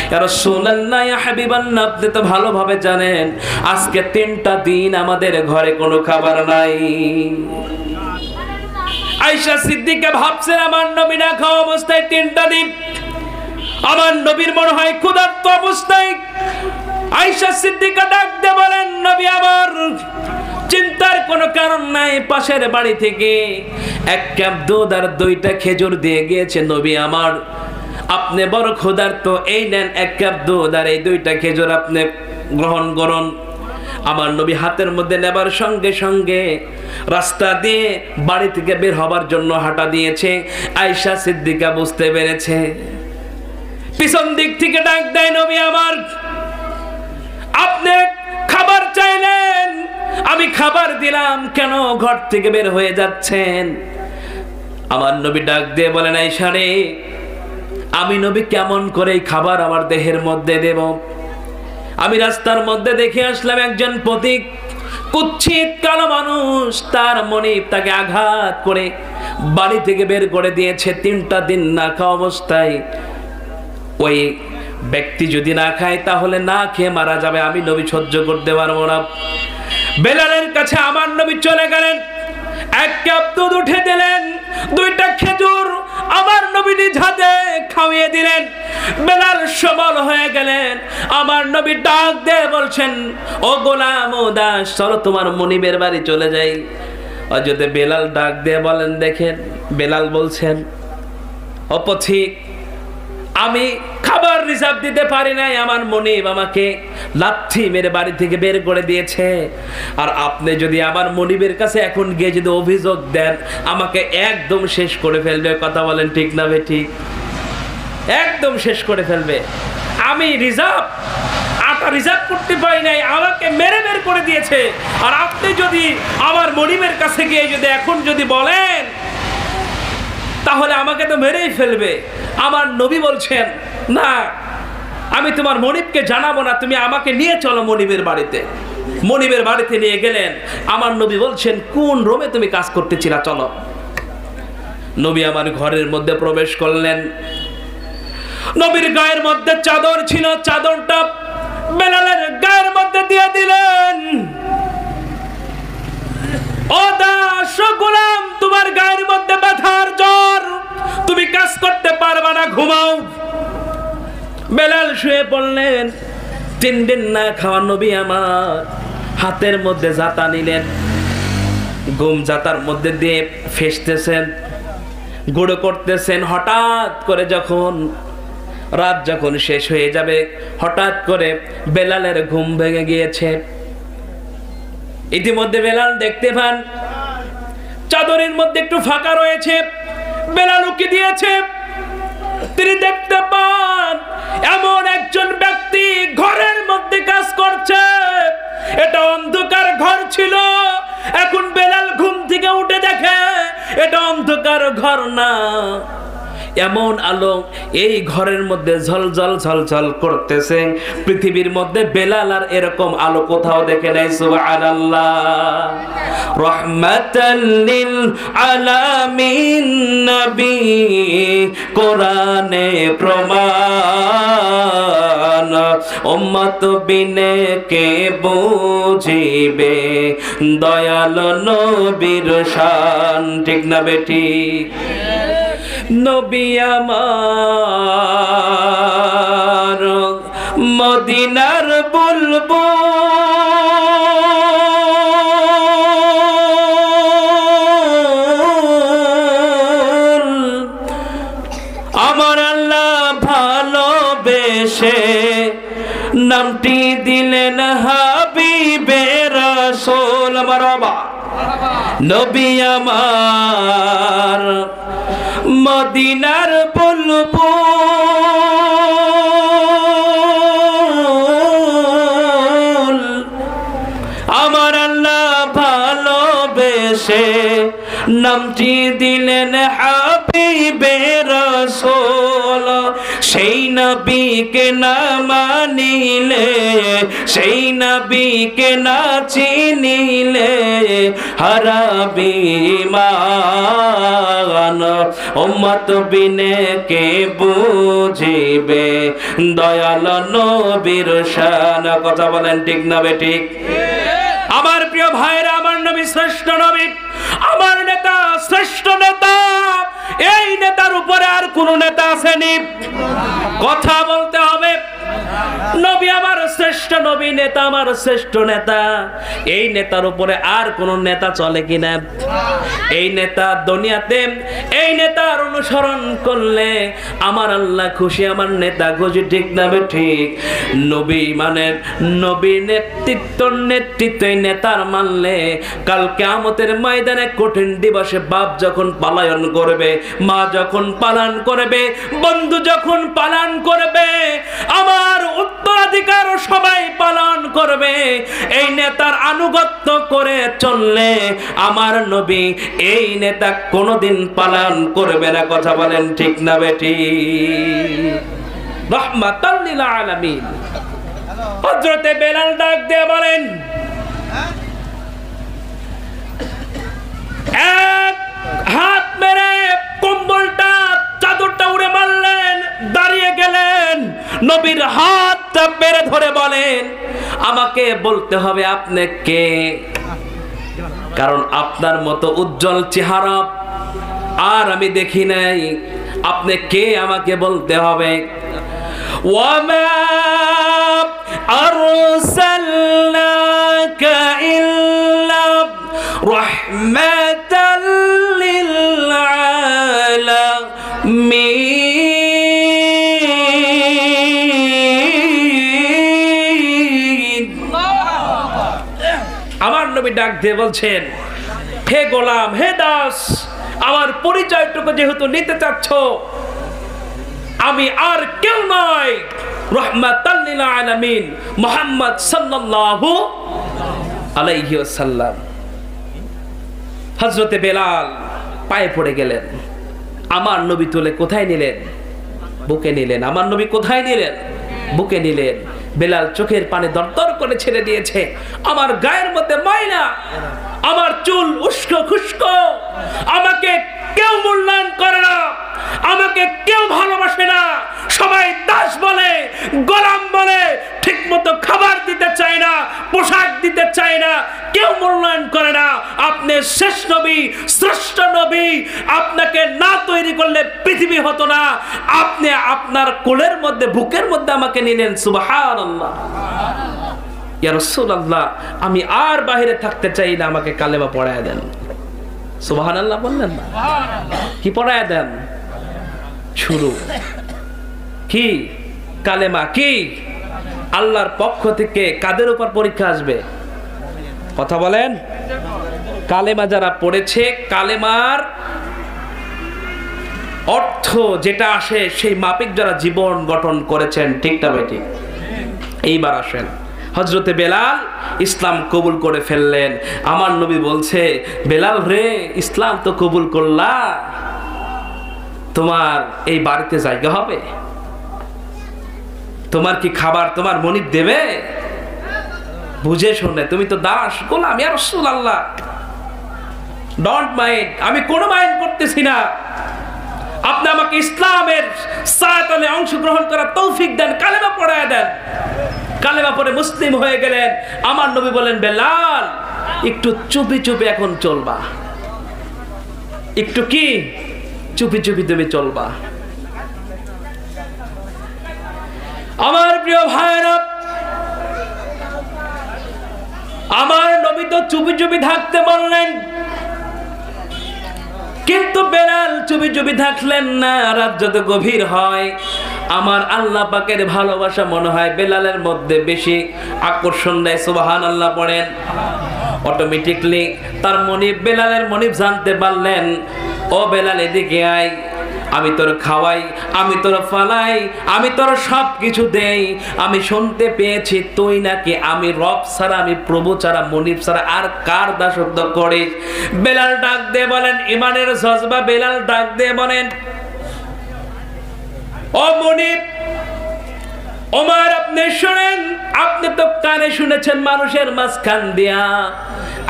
ইয়া রাসূলুল্লাহ, ইয়া হাবিবাল্লাহ, আপনি তো ভালোভাবে জানেন আজকে 3টা দিন আমাদের ঘরে কোনো খাবার নাই। আয়েশা সিদ্দিকা ভাবছেন, আমার নবী না খাওয়া অবস্থায় 3টা দিন, আমার নবীর মনে হয় ক্ষুধার্ত অবস্থায়। আয়েশা সিদ্দিকা ডাক দিয়ে বলেন, নবী আমার, চিন্তার কোনো কারণ নাই, পাশের বাড়ি থেকে 1 কাপ দুধ আর 2টা খেজুর দিয়ে গিয়েছে নবী আমার, আপনি বড় ক্ষুধার্ত, এই নেন 1 কাপ দুধ আর এই 2টা খেজুর আপনি গ্রহণ করুন। আমার নবী হাতের মধ্যে নেবার সঙ্গে সঙ্গে রাস্তা দিয়ে বাড়ি থেকে বের হবার জন্য হাঁটা দিয়েছে। আয়েশা সিদ্দিকা বুঝতে পেরেছে, পিছন দিক থেকে ডাক দেয়, নবী আমার, আপনি খাবার চাইলেন, আমি খাবার দিলাম, কেন ঘর থেকে বের হয়ে যাচ্ছেন? আমার নবী ডাক দিয়ে বলেন, আয়েশা রে, আমি নবী কেমন করে খাবার আমার দেহের মধ্যে দেব? আমি রাস্তার মধ্যে দেখে আসলাম একজন পথিক, কুৎসিত কালো মানুষ, তার মনিব তাকে আঘাত করে বাড়ি থেকে বের করে দিয়েছে 3টা দিন না খাওয়া অবস্থায়। ওই ব্যক্তি যদি না খায় তাহলে না খেয়ে মারা যাবে, আমি নবী সহ্য করতে পারবো না। বেলালের কাছে আমার নবী চলে গেলেন, 1 কাপ দুধ উঠে দিলেন, 2টা খেজুর আমার নবী নিজ হাতে খাওয়িয়ে দিলেন। বেলাল সবল হয়ে গেলেন। আমার নবী ডাক দিয়ে বলছেন, ও গোলাম, ও দাস, চলো তোমার মনিবের বাড়ি চলে যাই। অযথা বেলাল ডাক দিয়ে বলেন, দেখেন, বেলাল বলছেন, ও পথিক, আমি খাবার রিজার্ভ দিতে পারি নাই, আমার মনিব আমাকে লাথি মেরে বাড়ি থেকে বের করে দিয়েছে। আর আপনি যদি আমার মনিবের কাছে এখন গিয়ে যদি অভিযোগ দেন, আমাকে একদম শেষ করে ফেলবে। কথা বলেন ঠিক না বে ঠিক? একদম শেষ করে ফেলবে। আমি আটা রিজার্ভ করতে পারি নাই, আমাকে মেরে বের করে দিয়েছে। আর আপনি যদি আমার মনিবের কাছে গিয়ে যদি এখন যদি বলেন, তাহলে আমাকে তো মেরেই ফেলবে। আমার নবী বলছেন, না, আমি তোমার মনিবকে জানাবো না, তুমি আমাকে নিয়ে চলো মনিবের বাড়িতে। মনিবের বাড়িতে নিয়ে গেলেন। আমার নবী বলছেন, কোন রুমে তুমি কাজ করতেছিলা, চলো। নবী আমার ঘরের মধ্যে প্রবেশ করলেন। নবীর গায়ের মধ্যে চাদর ছিল, চাদরটা বেলালের গায়ের মধ্যে দিয়ে দিলেন। ও দাস, গোলাম, তোমার গায়ের মধ্যে ব্যথার জ্বর, তুমি কাজ করতে পারবা না, ঘুমাও। বেলাল শুয়ে পড়লেন। 3 দিন না খাওয়া নবী আমার হাতের মধ্যে জাতা নিলেন, গম জাতার মধ্যে দিয়ে ফেসতেছেন, গুঁড়ো করতেছেন। হঠাৎ করে যখন রাত যখন শেষ হয়ে যাবে, হঠাৎ করে বেলালের ঘুম ভেঙে গিয়েছে। ইতিমধ্যে বেলাল দেখতে পান চাদরের মধ্যে একটু ফাঁকা রয়েছে, বেলাল উকি দিয়েছে। তিনি দেখতে পান এমন একজন ব্যক্তি ঘরের মধ্যে কাজ করছে। এটা অন্ধকার ঘর ছিল, এখন বেলাল ঘুম থেকে উঠে দেখে এটা অন্ধকার ঘর না, এমন আলো এই ঘরের মধ্যে ঝলঝল ঝলঝল করতেছে। পৃথিবীর মধ্যে বেলাল আর এরকম আলো কোথাও দেখে নাই। সুবহানাল্লাহ। রাহমাতাল লিল আলামিন নবী কোরআনে প্রমাণ, উম্মত বিনে কে বুঝিবে দয়াল নবীর শান। ঠিক না বেটি? নবী আমার মদিনার বুলবুল, আমার আল্লাহ ভালোবেসে নামটি দিলেন হাবিবে রাসূল। আমার বাবা নবী আমার মদিনার বুলবুল, আমার আল্লাহ ভালোবেসে নামটি দিলেন হাবিবে রাসূল। সেই নবীকে না মানিলে, সেই নবীকে না চিনিলে হারাবি ঈমান। উম্মত বিনে কে বুঝিবে দয়াল নবীর শান। কথা বলেন ঠিক না বেঠিক? আমার প্রিয় ভাইরা, আমার নবী শ্রেষ্ঠ নবী, আমার নেতা শ্রেষ্ঠ নেতা। এই নেতার উপরে আর কোন নেতা আসেনি? কথা বলতে হবে। নবী আমার শ্রেষ্ঠ নবী, নেতা আমার শ্রেষ্ঠ নেতা। এই নেতার উপরে আর কোন নেতা চলে কিনা? এই নেতা দুনিয়াতে, এই নেতার অনুসরণ করলে আমার আল্লাহ খুশি, আমার নেতা খুশি। ঠিক না ঠিক? নবী মানে নবী নেতৃত্ব নেতার মানলে কাল কিয়ামতের ময়দানে কঠিন দিবসে বাপ যখন পালায়ন করবে, মা যখন পালন করবে, বন্ধু যখন পালন করবে, আমার উত্তরাধিকার সবাই পালন করবে। এই নেতার আনুগত্য করে চললে আমার নবী এই নেতা কোনোদিন পালন করবে না। কথা বলেন ঠিক না বেটি? রাহমাতাল লিল আলামিন। হযরতে বেলাল ডাক দিয়ে বলেন, এক হাত মেরে কম্বলটা চাদরটা উড়ে মারলেন, দাঁড়িয়ে গেলেন, নবীর হাতটা মেরে ধরে বলেন, আমাকে বলতে হবে আপনি কে, কারণ আপনার মতো উজ্জ্বল চেহারা আর আমি দেখি নাই। আপনি কে আমাকে বলতে হবে। ওয়ামা আরসালনাকা ইল্লা রাহমাতাল লিল আলামিন। আমার নবী ডাক দিয়ে বলছেন, হে গোলাম, হে দাস, আমার পরিচয়টুকু যেহেতু নিতে চাচ্ছ, আমি আর কেউ নয়, রাহমাতাল লিল আলামিন মুহাম্মদ সাল্লাল্লাহু আলাইহি ওয়াসাল্লাম। হযরতে বেলাল পায়ে পড়ে গেলেন। আমার নবী তুলে কোথায় নিলেন? বুকে নিলেন। আমার নবী কোথায় নিলেন? বুকে নিলেন। বেলাল চোখের পানি দরদর করে ছেড়ে দিয়েছে। আমার গায়ের মধ্যে ময়লা, আমার চুল উস্কো খুস্কো, আমাকে কেউ মূল্যায়ন করে না, আমাকে কেউ ভালোবাসে না, সবাই দাস বলে, গোলাম বলে, ঠিক মতো খাবার দিতে চায় না, পোশাক দিতে চায় না, কেউ মূল্যায়ন করে না। আপনি শেষ নবী, শ্রেষ্ঠ নবী, আপনাকে না তৈরি করলে পৃথিবী হতো না। আপনি আপনার কোলের মধ্যে, বুকের মধ্যে আমাকে নিলেন। সুবহানাল্লাহ। ইয়া রাসূলুল্লাহ, আমি আর বাইরে থাকতে চাই না, আমাকে কালেমা পড়ায় দেন। সুবহানাল্লাহ বললেন না? কি পড়ায় দেন? শুরু কি? কালেমা কি? আল্লাহর পক্ষ থেকে কাদের উপর পরীক্ষা আসবে? কথা বলেন। কালেমা যারা পড়েছে, কালেমার অর্থ যেটা আসে সেই মাপিক যারা জীবন গঠন করেছেন। ঠিক না বেটি? এইবার আসেন, হযরতে বেলাল ইসলাম কবুল করে ফেললেন। আমার নবী বলছে, বেলাল রে, ইসলাম তো কবুল করলা, তোমার এই বাড়িতে জায়গা হবে? তোমার কি খাবার তোমার মনিব দেবে? বুঝে শুনে, তুমি তো দাস, গোলাম। ইয়া রাসূলুল্লাহ, ডোন্ট মাইন্ড, আমি কোনো মাইন্ড করতেছি না। আপনি আমাকে ইসলামের ছায়াতলে অংশগ্রহণ করার তৌফিক দেন, কালেমা পড়ায় দেন। কালেমা পড়ে মুসলিম হয়ে গেলেন। আমার নবী বলেন, বেলাল একটু চুপি চুপি এখন চলবা, একটু কি চুপি চুপি তুমি চলবা। আমার প্রিয় ভাইরা, আমার নবী তো চুপি চুপি থাকতে বললেন, কিন্তু বেলাল চুপি চুপি থাকলেন না। রাত যত গভীর হয়, আমার আল্লাহ পাকের ভালোবাসা মনে হয় বেলালের মধ্যে বেশি আকর্ষণ দেয়। সুবহানাল্লাহ পড়েন। অটোমেটিকলি তার মনিব, বেলালের মনিব জানতে পারলেন, ও বেলাল এদিকে আয়, আমি তোর খাওয়াই, আমি তোর ফালাই, আমি তোর সব কিছু দেই। আমি শুনতে পেয়েছি তুই নাকি আমি রব ছাড়া, আমি প্রভু ছাড়া, মনিব ছাড়া আর কার দাসত্ব করিস। বেলাল ডাক দিয়ে বলেন, ইমানের জজবা, বেলাল ডাক দিয়ে বলেন, ও মনিব ওমর, আপনি শুনেন, আপনি তো কানে শুনেছেন মানুষের মাঝখান দিয়া,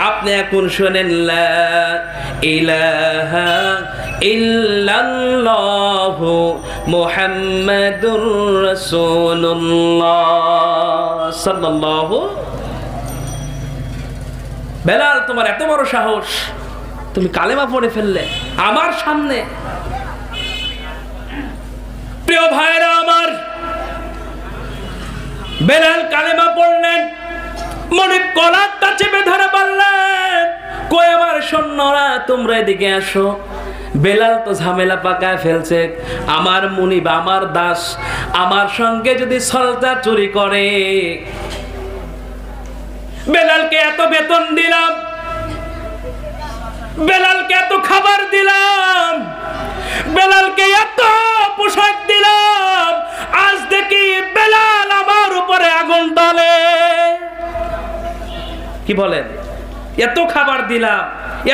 আপনি এখন শুনেন, লা ইলাহা ইল্লাল্লাহু মুহাম্মাদুর রাসূলুল্লাহ সাল্লাল্লাহু। বেলাল, তোমার এত বড় সাহস, তুমি কালেমা পড়ে ফেললে আমার সামনে। প্রিয় ভাইরা আমার, বেলাল কালেমা পড়লেন, মনিব কলারটা চেপে ধরে বললেন, কই আমার সৈন্যরা, তোমরা এদিকে আসো। বেলাল তো ঝামেলা পাকায় ফেলছে। আমার মনিব, আমার দাস আমার সঙ্গে যদি সলতা চুরি করে, বেলালকে এত বেতন দিলাম, বেলালকে এত খাবার দিলাম, বেলালকে এত পোশাক দিলাম, আজ দেখি বেলাল আমার উপরে আগুন জ্বালে। কি বলেন? এত খাবার দিলাম,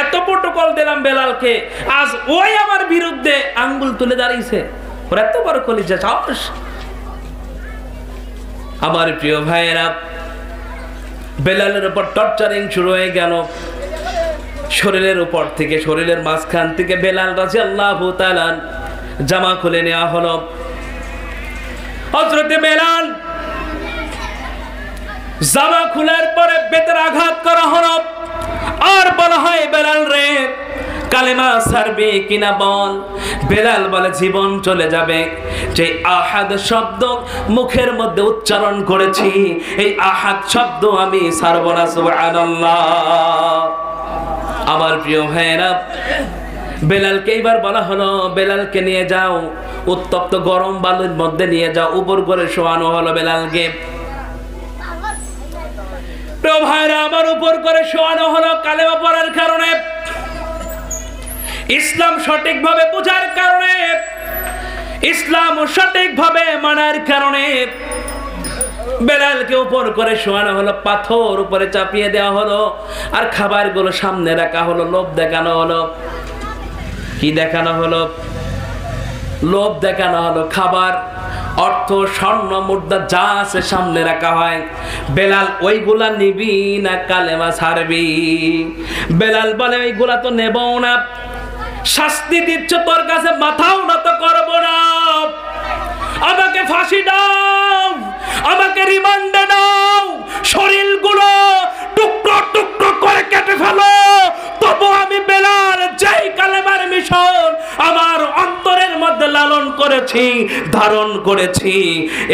এত প্রটোকল দিলাম বেলালকে, আজ ওই আমার বিরুদ্ধে আঙ্গুল তুলে দাঁড়িয়েছে। ওর এত বড় কলিজা সাহস। আমার প্রিয় ভাইয়েরা, বেলালের উপর টর্চারিং শুরু হয়ে গেল। শরীরের উপর থেকে, শরীরের মাঝখান থেকে বেলাল রাদিয়াল্লাহু তাআলা জামা খুলে নেওয়া হলো। হযরতে বেলাল জামা খোলার পরে বেতের আঘাত করা হলো। আর বলা হয়, বেলাল রে, কালেমা ছাড়বি কিনা বল। বেলাল বলে, জীবন চলে যাবে। যে আহাদ শব্দ মুখের মধ্যে উচ্চারণ করেছি, এই আহাদ শব্দ আমি ছাড়ব না। সুবহানাল্লাহ। আমার প্রিয় ভাইয়েরা, বেলালকে এবার বলা হলো, বেলালকে নিয়ে যাও, উত্তপ্ত গরম বালুর মধ্যে নিয়ে যাও, উপর করে শোয়ানো হলো বেলালকে। প্রিয় ভাইরা, আমার উপর করে শোয়ানো হলো কালেমা পড়ার কারণে, ইসলাম সঠিকভাবে বোঝার কারণে, ইসলাম সঠিকভাবে মানার কারণে বেলালকে উপর করে শোয়ানো হলো, পাথর উপরে চাপিয়ে দেওয়া হলো, আর খাবারগুলো সামনে রাখা হলো। লোভ দেখানো হলো। কি দেখানো হলো? লোভ দেখানো হলো। খাবার, অর্থ, স্বর্ণ, মুদ্রা যা আছে সামনে রাখা হয়। বেলাল, ওইগুলা নিবি না কালেমা ছাড়বি? বেলাল বলে, ওইগুলা তো নেব না। শাস্তি দিচ্ছ, তোর কাছে মাথাও নত করব না। আমাকে ফাঁসি দাও, আমাকে রিমান্ডে দাও, শরীরগুলো টুকরো টুকরো করে কেটে ফেলো, তবু আমি বেলাল যেই কালেমার মিশন আমার অন্তরের মধ্যে লালন করেছি, ধারণ করেছি,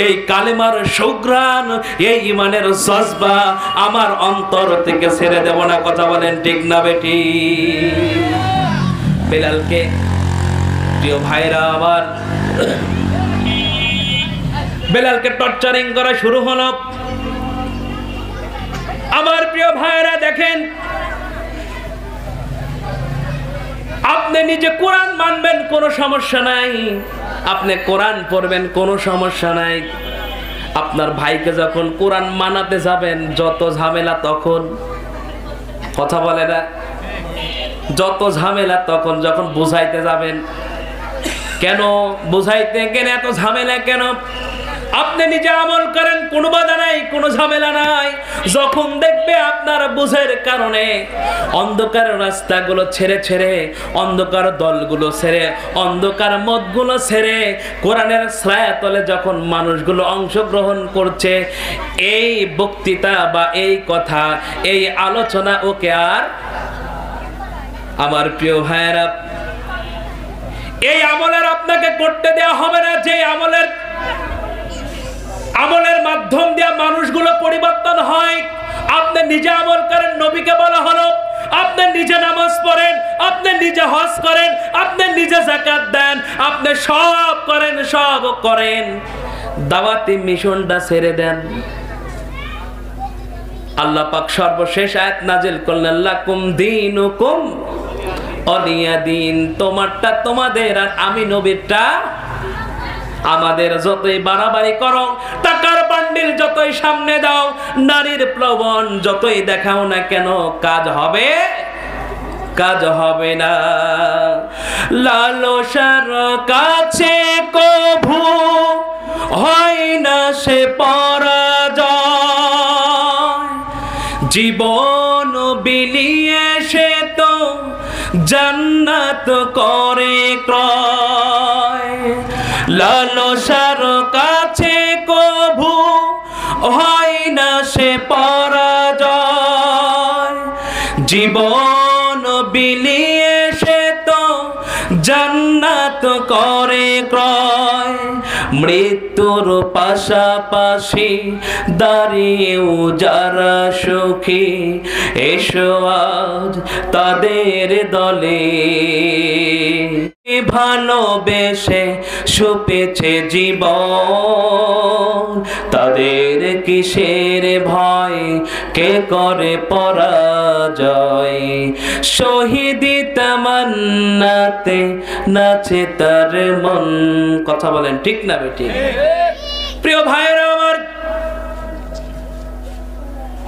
এই কালেমার সুঘ্রাণ, এই ইমানের জজবা আমার অন্তর থেকে ছেড়ে দেব না। কথা বলেন ঠিক না বেটি? বেলালকে, প্রিয় ভাইরা আমার, বেলালকে টর্চারিং করা শুরু হলো। আমার প্রিয় ভাইরা দেখেন, আপনি নিজে কোরআন মানবেন, কোনো সমস্যা নাই, আপনি কোরআন পড়বেন, কোনো সমস্যা নাই। আপনার ভাইকে যখন কোরআন মানাতে যাবেন, যত ঝামেলা তখন। কথা বলে না? যত ঝামেলা তখন, যখন বুঝাইতে যাবেন। কেন বুঝাইতে, কেন এত ঝামেলা কেন? আপনি নিজে আমল করেন, কোনো বাধা নাই, কোনো ঝামেলা নাই। যখন দেখবে আপনার বুঝের কারণে অন্ধকার রাস্তাগুলো ছেড়ে ছেড়ে, অন্ধকার দলগুলো ছেড়ে, অন্ধকার মতগুলো ছেড়ে কোরআনের ছায়াতলে যখন মানুষগুলো অংশগ্রহণ করছে, এই বক্তৃতা বা এই কথা, এই আলোচনা ওকে আর, আমার প্রিয় ভাইয়েরা, এই আমলের আপনাকে করতে দেওয়া হবে না। যে আমলের মাধ্যম দিয়ে মানুষগুলো পরিবর্তন হয়। আপনি নিজে আমল করেন, নবীকে বলা হলো আপনি নিজে নামাজ পড়েন, আপনি নিজে হজ করেন, আপনি নিজে যাকাত দেন, আপনি সব করেন, সব করেন, দাওয়াতি মিশনটা ছেড়ে দেন। আল্লাহ পাক সর্বশেষ আয়াত নাজিল করলেন, লাকুম দীনুকুম ওয়ালিয়া দীন, তোমারটা তোমাদের আর আমি নবীরটা আমাদের। যতই বাড়াবাড়ি করো, টাকার বান্ডিল যতই সামনে দাও, নারীর প্লবন যতই দেখাও না কেন, কাজ হবে না। লালসার কাছে কভু হয় না সে পরাজয়, জীবন বিলিয়ে সে তো জান্নাত করে ক্রয়। লালসার কাছে কভু হয় না সে পরাজয়, জীবন বিলিয়ে সে তো জান্নাত করে ক্রয়। মৃত্যুর পাশাপাশি দাঁড়িয়েও যারা সুখী, এসো আজ তাদের দলে। ভালোবেসে সুপেছে জীবন, তাদের কিসের ভয়, কে করে পরাজয়। শহীদি তামান্নাতে নাচে তার মন। কথা বলেন ঠিক না বেটি? প্রিয় ভাইরা আমার,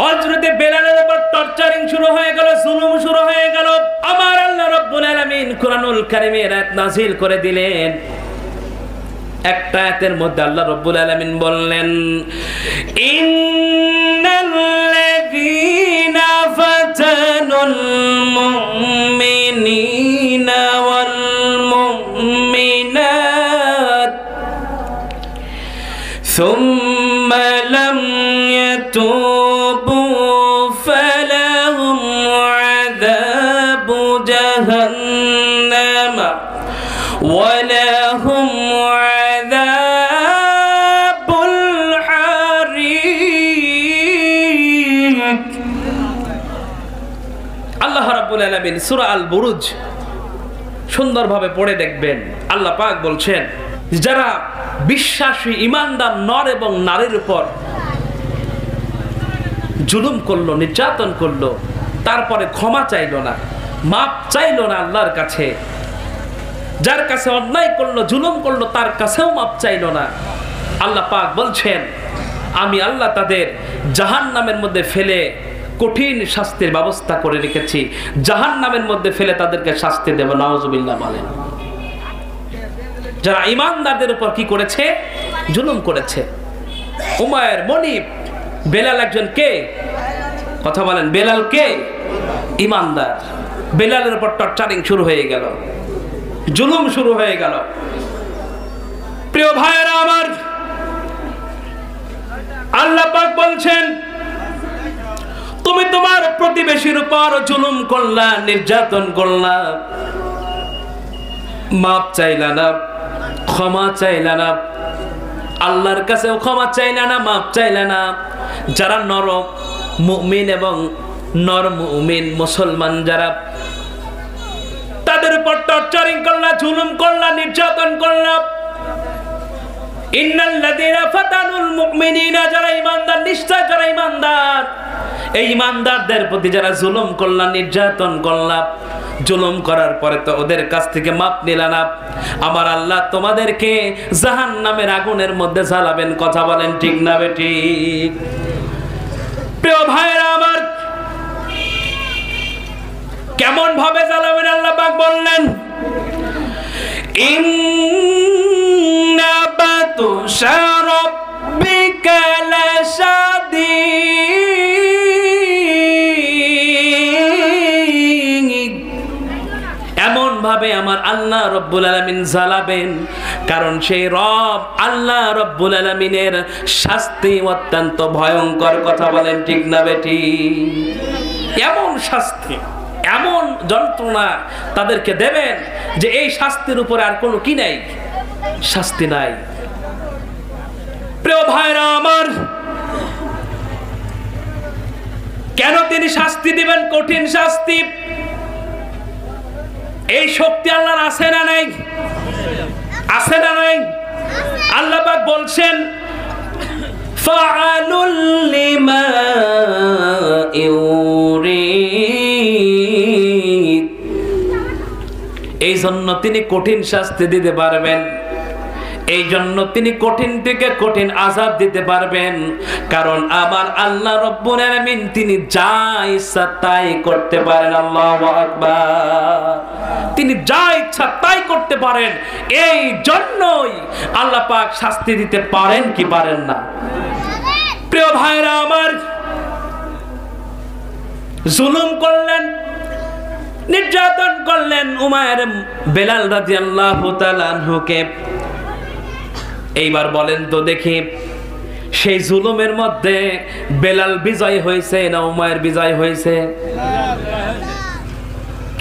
হযরতে বেলালের উপর টর্চারিং শুরু হয়ে গেল, জুলুম শুরু হয়ে গেল। আমার আল্লাহ রাব্বুল আলামিন কুরআনুল কারীমের আয়াত নাযিল করে দিলেন। একটা আয়াতের মধ্যে আল্লাহ রাব্বুল আলামিন বললেন, ইন্নাল্লাযীনা ফাতানুল মুমিনিনা ওয়াল মুমিনাত সুম্মা লাম ইয়াতুবু ফালাহুম আযাবু জাহান্নাম ওয়া লাহুম আযাবুল হারিক। আল্লাহ রাব্বুল আলামিন সূরা আল বুরুজ সুন্দরভাবে পড়ে দেখবেন। আল্লাহ পাক বলছেন, যারা বিশ্বাসী ঈমানদার নর এবং নারীর উপর জুলুম করলো, নির্যাতন করলো, তারপরে ক্ষমা চাইলো না, মাপ চাইলো না আল্লাহর কাছে, যার কাছে অন্যায় করলো, জুলুম করলো, তার কাছেও মাপ চাইলো না, আল্লাহ পাক বলছেন আমি আল্লাহ তাদের জাহান্নামের মধ্যে ফেলে কঠিন শাস্তির ব্যবস্থা করে রেখেছি। জাহান্নামের মধ্যে ফেলে তাদেরকে শাস্তি দেব। নাউজুবিল্লাহ বলেন। যারা ঈমানদারদের উপর কি করেছে? জুলুম করেছে। উমায়ের, মনিব, বেলাল একজন কে? কথা বলেন, বেলাল কে? ঈমানদার। বেলালের উপর টর্চারিং শুরু হয়ে গেল, জুলুম শুরু হয়ে গেল। প্রিয় ভাইয়েরা আমার, আল্লাহ পাক বলছেন, তুমি তোমার প্রতিবেশীর উপর জুলুম করলা, নির্যাতন করলা, মাপ চাইলা না, ক্ষমা চাইলা না, আল্লাহর কাছেও ক্ষমা চাইলা না, মাপ চাইলা না। যারা নর মুমিন এবং নর মুমিন মুসলমান যারা, তাদের উপর টর্চারিং করলা, জুলুম করলা, নির্যাতন করলা। ইন্নাল্লাযীনা ফাতানুল মুমিনিনা, যারা ঈমানদার, নিশ্চয় যারা ঈমানদার, এই ঈমানদারদের প্রতি যারা জুলুম করলা, নির্যাতন করলা, জুলুম করার পরে তো ওদের কাছ থেকে মাপ নিলা না, আমার আল্লাহ তোমাদেরকে জাহান্নামের আগুনের মধ্যে জ্বালাবেন। কথা বলেন ঠিক না বেঠিক? প্রিয় ভাইরা আমার, কেমন ভাবে জ্বালাবেন আল্লাহ পাক বললেন, ইন্না বাতুশা আল্লাহ রব্বুল আলামিন জ্বালাবেন, কারণ সেই রব আল্লাহ রব্বুল আলামিনের শাস্তি অত্যন্ত ভয়ঙ্কর। কথা বলেন ঠিক না বেটি? এমন শাস্তি, এমন যন্ত্রণা তাদেরকে দেবেন যে এই শাস্তির উপরে আর কোনো কি নাই, শাস্তি নাই। প্রিয় ভাইরা আমার, কেন তিনি শাস্তি দিবেন? কঠিন শাস্তি। এই শক্তি আল্লাহর আছে না নাই? আছে না নাই? আল্লাহ পাক বলছেন ফাআলুল লিমা ইউরিদ, এই জন্য তিনি কঠিন শাস্তি দিতে পারবেন, এই জন্য তিনি কঠিন থেকে কঠিন আযাব দিতে পারবেন। কারণ আমার আল্লাহ রব্বুল আলামিন তিনি যা ইচ্ছা তাই করতে পারেন। আল্লাহু আকবার। তিনি যা ইচ্ছা তাই করতে পারেন, এই জন্যই আল্লাহ পাক শাস্তি দিতে পারেন কি পারেন না? প্রিয় ভাইরা আমার, জুলুম করলেন, নির্যাতন করলেন উমাইর বেলাল রাদিয়াল্লাহু তাআলা আনহুকে। এইবার বলেন তো দেখি, সেই জুলুমের মধ্যে বেলাল বিজয় হয়েছে না উমাইর বিজয় হয়েছে?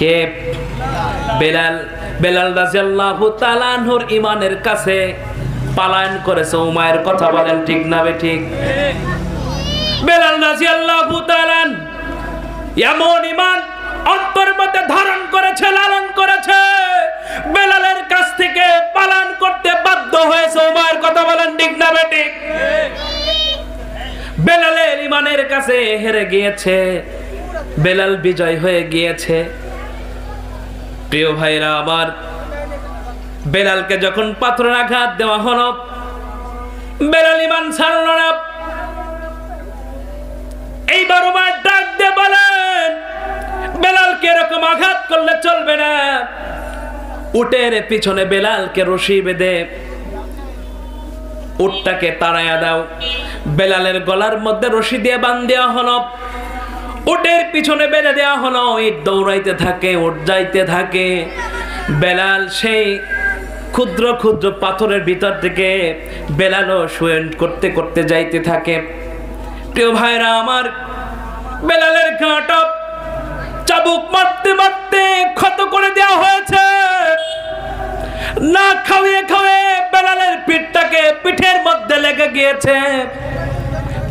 কে? বেলাল। বেলাল রাদিয়াল্লাহু তাআলা আনহুর ঈমানের কাছে পলায়ন করেছে উমাইর। কথা বলেন ঠিক না বেঠিক? বেলাল রাদিয়াল্লাহু তাআলা এমন ঈমান অন্তরের মধ্যে ধারণ করেছে, লালন করেছে, বেলালের কাছ থেকে পালান করতে বাধ্য হয়েছে উমাইর। কথা বলেন ঠিক না বেঠিক? বেলালের ঈমানের কাছে হেরে গিয়েছে, বেলাল বিজয় হয়ে গিয়েছে। প্রিয় ভাইরা আমার, বেলালকে যখন পাথরের আঘাত দেওয়া হলো, বেলাল ঈমান ছাড়ল না। এইবার উমাইর ডাক দিয়ে বলেন, বেলালকে এরকম আঘাত করলে চলবে না। উটের পিছনে বেলালকে রশি বেঁধে উটটাকে তাড়াইয়া দাও। বেলালের গলার মধ্যে রশি দিয়ে বাঁধ দেওয়া হলো, উটের পিছনে বেঁধে দেওয়া হলো। ইট দৌড়াইতে থাকে, উট যাইতে থাকে। বেলাল সেই ক্ষুদ্র ক্ষুদ্র পাথরের ভিতর থেকে বেলালও সুয়েন্ট করতে করতে যাইতে থাকে। প্রিয় ভাইরা আমার, বেলালের গাঁটা চাবুক মারতে মারতে ক্ষত করে দেওয়া হয়েছে। না খাওয়ে খাওয়ে বেলালের পিঠের মধ্যে লেগে গিয়েছে।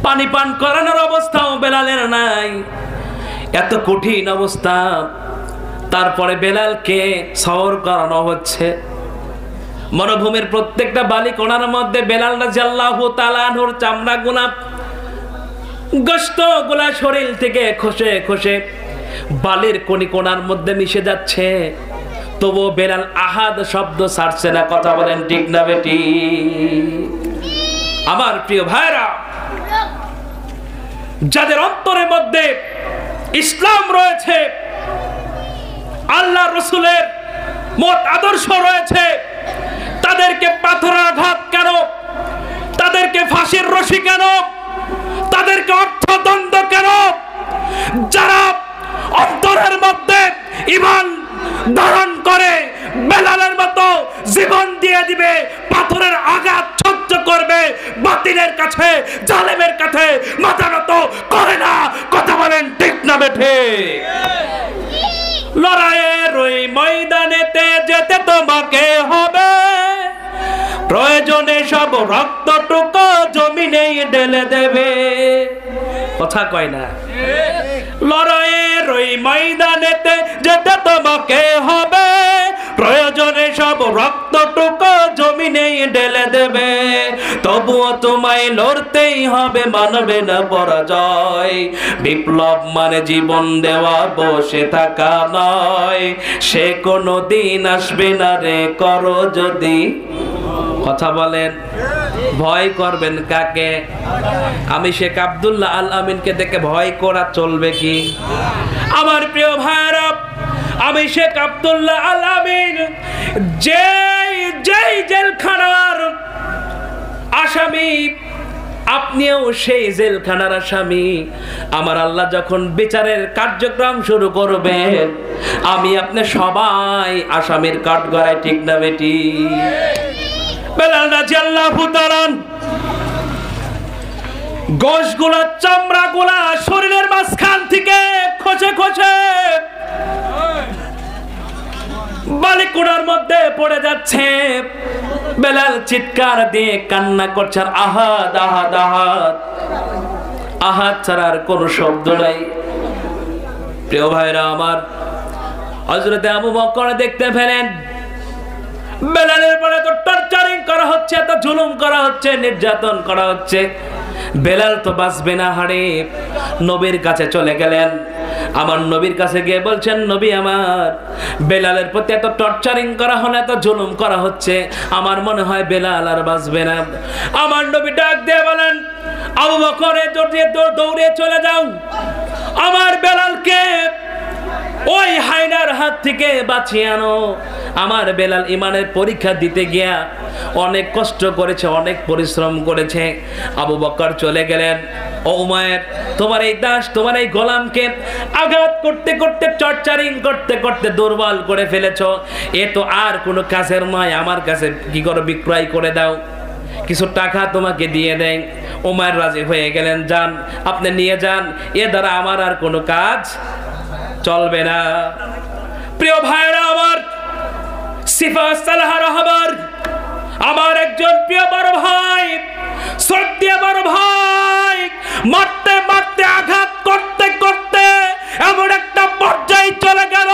পানি পান করানোর অবস্থাও বেলালের নাই। এত কঠিন অবস্থা, তারপরে বেলালকে সওর করানো হচ্ছে। মরুভূমির প্রত্যেকটা বালি কোণার মধ্যে বেলাল রাদিয়াল্লাহু তাআলা আনহুর চামড়া গুলা, গোশত গুলা শরীর থেকে খসে খসে বালির কোণি কোণার মধ্যে মিশে যাচ্ছে। তবুও বেলাল আহাদ শব্দ ছাড়ছে না। কথা বলেন ঠিক না বেটি? আমার প্রিয় ভাইরা, যাদের অন্তরের মধ্যে ইসলাম রয়েছে, আল্লাহ রসুলের মত আদর্শ রয়েছে, তাদেরকে পাথরের আঘাত কেন? তাদেরকে ফাঁসির রশি কেন? তাদেরকে অর্থদণ্ড কেন? যারা অন্তরের মধ্যে ঈমান ধারণ করে বেলালের মতো জীবন দিয়ে দিবে, পাথরের আঘাত সহ্য করবে, বাতিলের কাছে, জালেমের কাছে মাথা নত করে না। কথা বলেন ঠিক না বেঠে? লড়াইয়ের ওই ময়দানেতে যেতে তোমাকে হবে, প্রয়োজনে সব রক্তটুকু জমিনে ঢেলে দেবে। কথা কয় না? লড়াইয়ের ওই ময়দানেতে যেতে তোমাকে হবে, প্রয়োজনে সব রক্তটুকু জমিনে ঢেলে দেবে। তবুও তোমায় লড়তেই হবে, মানবে না পরাজয়। বিপ্লব মানে জীবন দেওয়া, বসে থাকা নয়। সে কোনো দিন আসবে না রে, করো যদি। কথা বলেন, ভয় করবেন কাকে? আমি শেখ আব্দুল্লাহ আল আমিনকে দেখে ভয় করা চলবে কি? আমার প্রিয় ভাইরা, আমি শেখ আব্দুল্লাহ আল আমিন যেই জেলখানার আসামি আপনিও সেই জেলখানার আসামি। আমার আল্লাহ যখন বিচারের কার্যক্রম শুরু করবেন, আমি আপনি সবাই আসামির কাঠগড়ায়, ঠিক না বেটি? বেলাল রাদিয়াল্লাহু তাআলা গোশগুলা, চামড়াগুলা শরীরের মাঝখান থেকে খসে খসে বালিকুড়ার মধ্যে পড়ে যাচ্ছে। বেলাল চিৎকার দিয়ে কান্না করছে, আহাদ আহাদ আহাদ। আহাদ ছাড়া আর কোনো শব্দ নাই। প্রিয় ভাইরা আমার, হযরতে আবু বকর দেখতে পেলেন বেলালের পরে তো টর্চারিং করা হচ্ছে, এত জুলুম করা হচ্ছে, নির্যাতন করা হচ্ছে। বেলাল তো বাঁচবে না, হারে নবীর কাছে চলে গেলেন। আমার নবীর কাছে গিয়ে বলছেন, নবী আমার, বেলালের প্রতি এত টর্চারিং করা হলো, এত জুলুম করা হচ্ছে, আমার মনে হয় বেলাল আর বাঁচবে না। আমার নবী ডাক দিয়ে বলেন, আবু বকর দৌড়ে চলে যাও, আমার বেলালকে ওই হায়নার হাত থেকে বাঁচিয়ে আনো। আমার বেলাল ইমানের পরীক্ষা দিতে গিয়া অনেক কষ্ট করেছে, অনেক পরিশ্রম করেছে। আবু বকর চলে গেলেন, ও উমায়ের, তোমার এই দাস, তোমার এই গোলামকে আঘাত করতে করতে, টর্চারিং করতে করতে দুর্বল করে ফেলেছো, এ তো আর কোনো কাজের নয়, আমার কাছে কি করে বিক্রয় করে দাও, কিছু টাকা তোমাকে দিয়ে দেন। উমায়ের রাজি হয়ে গেলেন, যান, আপনি নিয়ে যান, এ দ্বারা আমার আর কোনো কাজ চলবে না। প্রিয় ভাইরা আমার, সিফা সালাহা রাহবার, আমার একজন প্রিয় বড় ভাই, শ্রদ্ধেয় বড় ভাই, মারতে মারতে, আঘাত করতে করতে এমন একটা পর্যায়ে চলে গেল,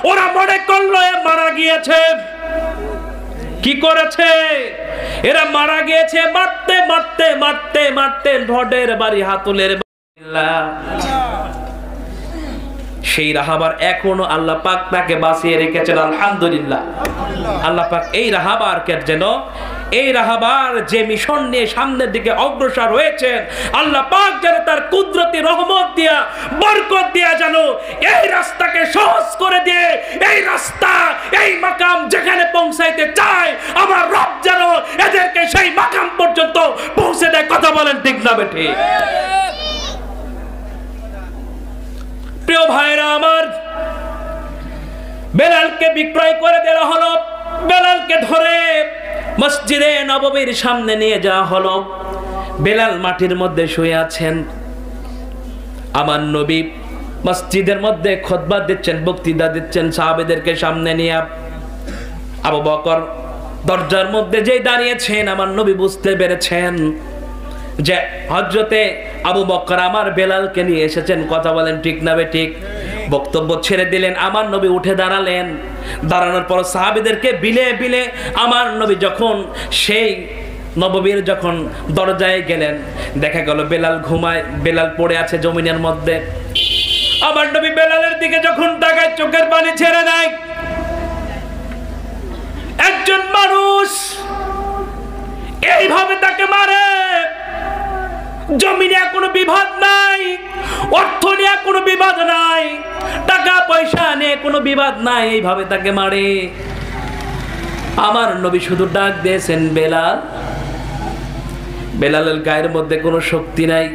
ওরা মনে করলো এ মারা গিয়েছে। কি করেছে? এরা মারা গিয়েছে মারতে মারতে মারতে মারতে, ঢোডের বাড়ি, হাতুলের বাড়ি। সেই রাহাবার এখনো আল্লাহ পাক তাকে বাঁচিয়ে রেখেছেন, আলহামদুলিল্লাহ। আল্লাহ পাক এই রাহাবারকে যেন, এই রাহাবার যে মিশন নিয়ে সামনের দিকে অগ্রসর হয়েছেন, আল্লাহ পাক যেন তার কুদরতি রহমত দিয়া, বরকত দিয়া যেন এই রাস্তাকে সহজ করে দিয়ে, এই রাস্তা, এই মাকাম যেখানে পৌঁছাইতে চায়, আমার রব যেন এদেরকে সেই মাকাম পর্যন্ত পৌঁছে দেয়। কথা বলেন ঠিক না বেঠি? প্রিয় ভাইরা আমার, বেলালকে বিক্রয় করে দেওয়া হলো। বেলালকে ধরে মসজিদে নববীর সামনে নিয়ে যাওয়া হলো। বেলাল মাটির মধ্যে শুয়ে আছেন। আমার নবী মসজিদের মধ্যে খুতবা দিচ্ছেন, বক্তৃতা দিচ্ছেন সাহাবীদেরকে সামনে নিয়ে। আবু বকর দরজার মধ্যে যেই দাঁড়িয়েছেন, আমার নবী বুঝতে পেরেছেন যে হযরতে আবু বকর আমার বেলালকে নিয়ে এসেছেন। কথা বলেন ঠিক না বেঠিক? বক্তব্য ছেড়ে দিলেন, আমার নবী উঠে দাঁড়ালেন। দাঁড়ানোর পর সাহাবীদেরকে বিলে বিলে আমার নবী যখন সেই নববীর যখন দরজায় গেলেন, দেখা গেল বেলাল ঘুমায়, বেলাল পড়ে আছে জমিনের মধ্যে। আমার নবী বেলালের দিকে যখন তাকায়, চোখের পানি ছেড়ে দেয়। একজন মানুষ এইভাবে তাকে মারে, জমি নিয়ে কোনো বিবাদ নাই, অর্থ নিয়ে কোনো বিবাদ নাই, টাকা পয়সা নিয়ে কোনো বিবাদ নাই, এইভাবে তাকে মারে। আমার নবী শুধু ডাক দিয়েছেন, বেলাল। বেলালের গায়ের মধ্যে কোনো শক্তি নাই,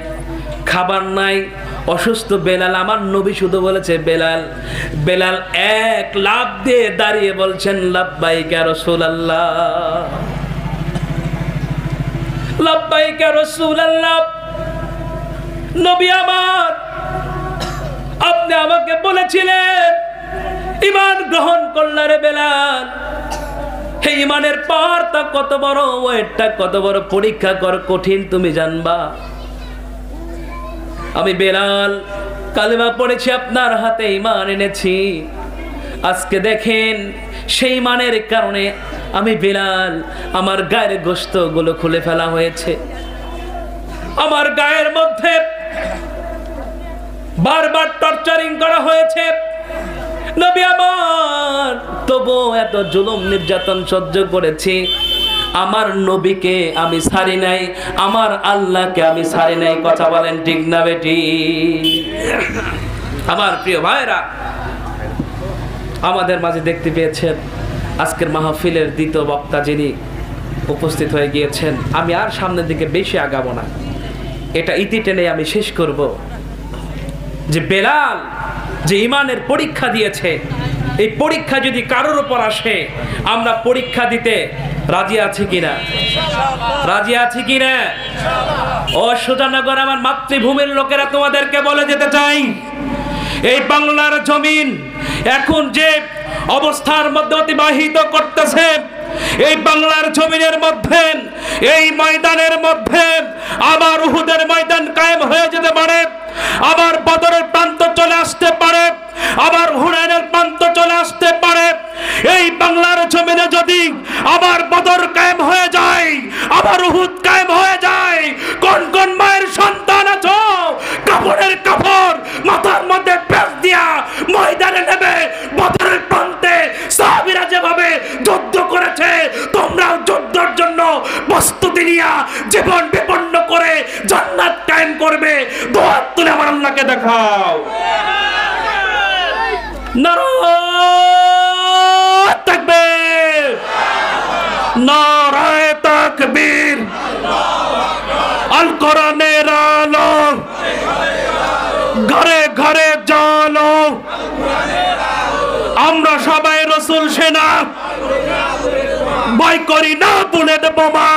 খাবার নাই, অসুস্থ বেলাল। আমার নবী শুধু বলেছে বেলাল। বেলাল এক লাফ দিয়ে দাঁড়িয়ে বলছেন, লাব্বাইক ইয়া রাসূলুল্লাহ, লাব্বাইক ইয়া রাসূলুল্লাহ। নবী আমার, আপনি আমাকে বলেছিলেন ঈমান গ্রহণ করলে রে বেলাল, এই ঈমানের পাহাড়টা কত বড়, ওয়েটটা কত বড়, পরীক্ষা কর, কঠিন, তুমি জানবা। আমি বেলাল কালেমা পড়েছি, আপনার হাতে ঈমান এনেছি। আজকে দেখেন সেই ঈমানের কারণে আমি বেলাল, আমার গায়ের গোশতগুলো খুলে ফেলা হয়েছে, আমার গায়ের মধ্যে বারবার টর্চারিং করা হয়েছে। নবী আমার, তবু এত জুলুম নির্যাতন সহ্য করেছি, আমার নবীকে আমি ছাড়ি নাই, আমার আল্লাহকে আমি ছাড়ি নাই। কথা বলেন ঠিক না বেটি? আমার প্রিয় ভাইরা, আমাদের মাঝে দেখতে পেয়েছেন আজকের মাহফিলের দ্বিতীয় বক্তা যিনি উপস্থিত হয়ে গিয়েছেন। আমি আর সামনের দিকে বেশি আগাবো না, এটা ইতি টেনে আমি শেষ করব যে বেলাল যে ইমানের পরীক্ষা দিয়েছে, এই পরীক্ষা যদি কারোর উপর আসে আমরা পরীক্ষা দিতে রাজি আছি কিনা? রাজি আছি কিনা? ও সুজানগর, আমার মাতৃভূমির লোকেরা, তোমাদেরকে বলে যেতে চাই, এই বাংলার জমিন এখন যে অবস্থার মধ্যে অতিবাহিত করতেছে, এই বাংলার জমিনের মধ্যে, এই ময়দানের মধ্যে আবার উহুদের ময়দান কায়েম হয়ে যেতে পারে, আবার বদরের প্রান্ত চলে আসতে পারে, আবার হুনাইনের প্রান্ত চলে আসতে পারে। এই বাংলার জমিনে যদি আবার বদর কায়েম হয়ে যায়, আবার উহুদ কায়েম হয়ে যায়, কোন কোন মায়ের সন্তান আছো কাপড়ের কাপড় মাথার মধ্যে পেঁচ দিয়া ময়দানে নেবে, বদরের প্রান্তে সাহাবীরা যেভাবে যুদ্ধ করেছে তোমরাও যুদ্ধের জন্য প্রস্তুতি নিয়া জীবন বিপন্ন করে জান্নাত কায়েম করবে। দোয়া তুলে আমার আল্লাহকে দেখাও। নারায়ে তাকবীর, নারায়ে তাকবীর। আল কোরআনের আলো ঘরে ঘরে জানো, আমরা সবাই রাসূল সেনা, ভয় করি না বুলেট বোমা।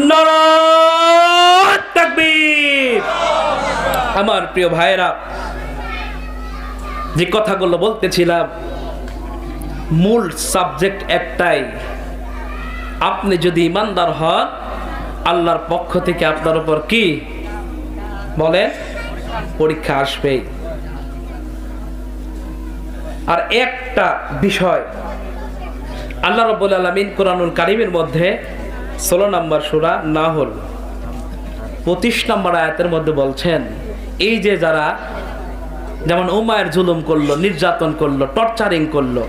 নারায়ে তাকবীর। আমার প্রিয় ভাইরা, যে কথাগুলো বলতেছিলাম মূল সাবজেক্ট একটাই, আপনি যদি ইমানদার হন আল্লাহর পক্ষ থেকে আপনার উপর কি বলে পরীক্ষা আসবে। আর একটা বিষয় আল্লাহ রাব্বুল আলামিন কোরআনুল কারীমের মধ্যে 16 নম্বর সূরা নাহল 25 নম্বর আয়াতের মধ্যে বলছেন, এই যে যারা যেমন উমায়ের জুলুম করলো, নির্যাতন করলো, টর্চারিং করলো,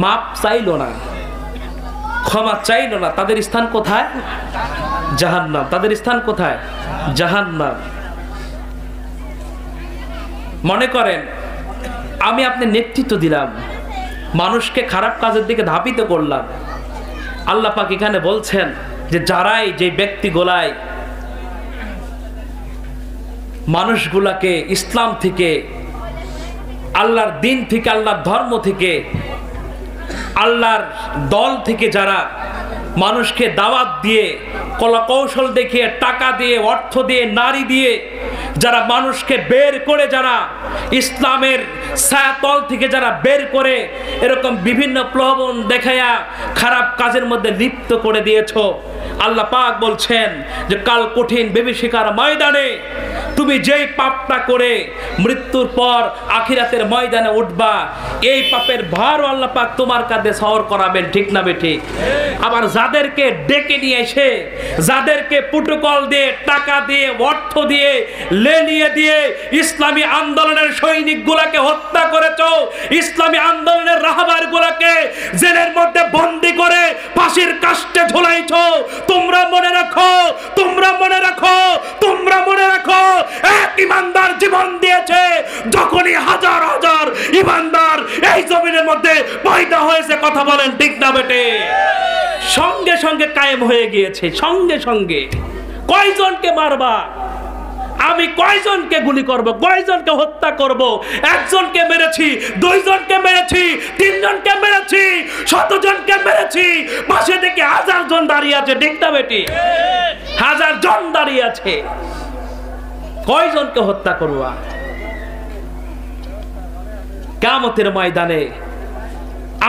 মাপ চাইলো না, ক্ষমা চাইলো না, তাদের স্থান কোথায়? জাহান্নাম। তাদের স্থান কোথায়? জাহান্নাম। মনে করেন আমি আপনি নেতৃত্ব দিলাম, মানুষকে খারাপ কাজের দিকে ধাবিত করলাম, আল্লাহ পাক এখানে বলছেন যে যারাই যে ব্যক্তিগুলাই মানুষগুলাকে ইসলাম থেকে, আল্লাহর দিন থেকে, আল্লাহর ধর্ম থেকে, আল্লাহর দল থেকে যারা মানুষকে দাওয়াত দিয়ে, কলাকৌশল দেখিয়ে, টাকা দিয়ে, অর্থ দিয়ে, নারী দিয়ে যারা মানুষকে বের করে, যারা ইসলামের ছায়াতল থেকে যারা বের করে এরকম বিভিন্ন প্রলোভন দেখায়া খারাপ কাজের মধ্যে লিপ্ত করে দিয়েছো, আল্লাহ পাক বলছেন যে কাল কঠিন বিভীষিকার ময়দানে তুমি যেই পাপটা করে মৃত্যুর পর আখিরাতের ময়দানে উঠবা, এই পাপের ভারও আল্লাহ পাক তোমার কাঁধে সওয়ার করাবেন। ঠিক না বেঠিক? আবার যাদেরকে ডেকে নিয়ে এসে, যাদেরকে প্রোটোকল দিয়ে, টাকা দিয়ে, অর্থ দিয়ে, লেলিয়ে দিয়ে ইসলামী আন্দোলনের সৈনিকগুলোকে হত্যা করেছো, ইসলামী আন্দোলনের রাহবারগুলোকে জেলের মধ্যে বন্দী করে ফাঁসির কাস্টে ঝুলাইছো, তোমরা মনে রাখো, তোমরা মনে রাখো, তোমরা মনে রাখো, এক ইমানদার জীবন দিয়েছে যখনই হাজার হাজার ইমানদার এই জমিনের মধ্যে পয়দা হয়েছে। কথা বলেন ঠিক না বেটে? সঙ্গে সঙ্গে কায়েম হয়ে গিয়েছে, সঙ্গে সঙ্গে। কয়জনকে মারবা? আমি কয়জনকে গুলি করব, কয়জনকে হত্যা করব? একজনকে মেরেছি, দুইজনকে মেরেছি, তিনজনকে মেরেছি, 100 জনকে মেরেছি, পাশে থেকে 1000 জন দাঁড়িয়ে আছে। ঠিক না বেটি? 1000 জন দাঁড়িয়ে আছে, কয়জনকে হত্যা করবা? কিয়ামতের ময়দানে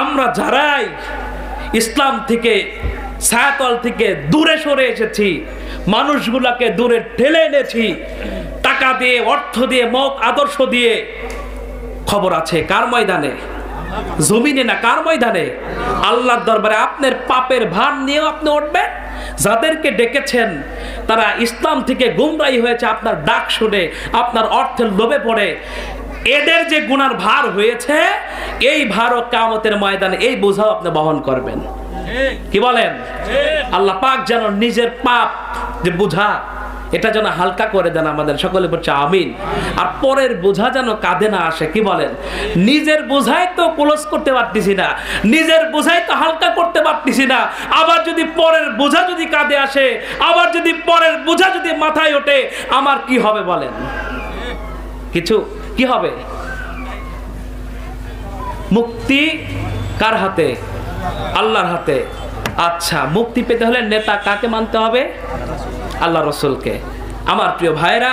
আমরা যারাই ইসলাম থেকে, ছায়াতল থেকে দূরে সরে এসেছি, মানুষগুলাকে দূরে ঠেলে এনেছি টাকা দিয়ে, অর্থ দিয়ে, মত আদর্শ দিয়ে, খবর আছে কার ময়দানে? জমিনে না, কার ময়দানে? আল্লাহর দরবারে। আপনার পাপের ভার নিয়েও আপনি উঠবেন। যাদেরকে ডেকেছেন তারা ইসলাম থেকে গুমরাহি হয়েছে, আপনার ডাক শুনে, আপনার অর্থের লোভে পড়ে এদের যে গুনার ভার হয়েছে, এই ভারও কিয়ামতের ময়দানে এই বোঝাও আপনি বহন করবেন। কি বলেন? আল্লাহ পাক যেন নিজের পাপ যে বোঝা এটা যেন হালকা করে দেন আমাদের, সকলে বলছে আমিন। আর পরের বোঝা যেন কাঁধে না আসে। কি বলেন? নিজের বোঝাই তো ক্লোজ করতে পারতেছি না, নিজের বোঝাই তো হালকা করতে পারতেছি না, আবার যদি পরের বোঝা যদি কাঁধে আসে, আবার যদি পরের বোঝা যদি মাথায় ওঠে, আমার কি হবে বলেন? কিছু কি হবে? মুক্তি কার হাতে? আল্লাহর হাতে। আচ্ছা, মুক্তি পেতে হলে নেতা কাকে মানতে হবে? আল্লাহ রসুলকে। আমার প্রিয় ভাইরা,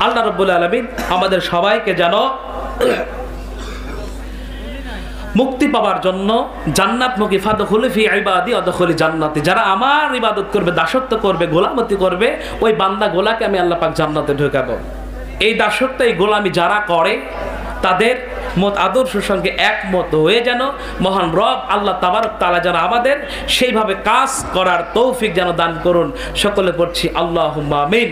আল্লাহ রাব্বুল আলামিন আমাদের সবাইকে যেন মুক্তি পাওয়ার জন্য জান্নাতমুখী ফাদখুলু ফি ইবাদি ওয়াদখুলি জান্নাতি, যারা আমার ইবাদত করবে, দাসত্ব করবে, গোলামতি করবে, ওই বান্দা গোলাকে আমি আল্লাহ পাক জান্নাতে ঢোকাবো। এই দাসত্ব, এই গোলামি যারা করে, তাদের মত আদর্শের সঙ্গে একমত হয়ে যেন মহান রব আল্লাহ তাবারক তাআলা যেন আমাদের সেইভাবে কাজ করার তৌফিক যেন দান করুন। সকলে পড়ছি আল্লাহুম্মা আমিন।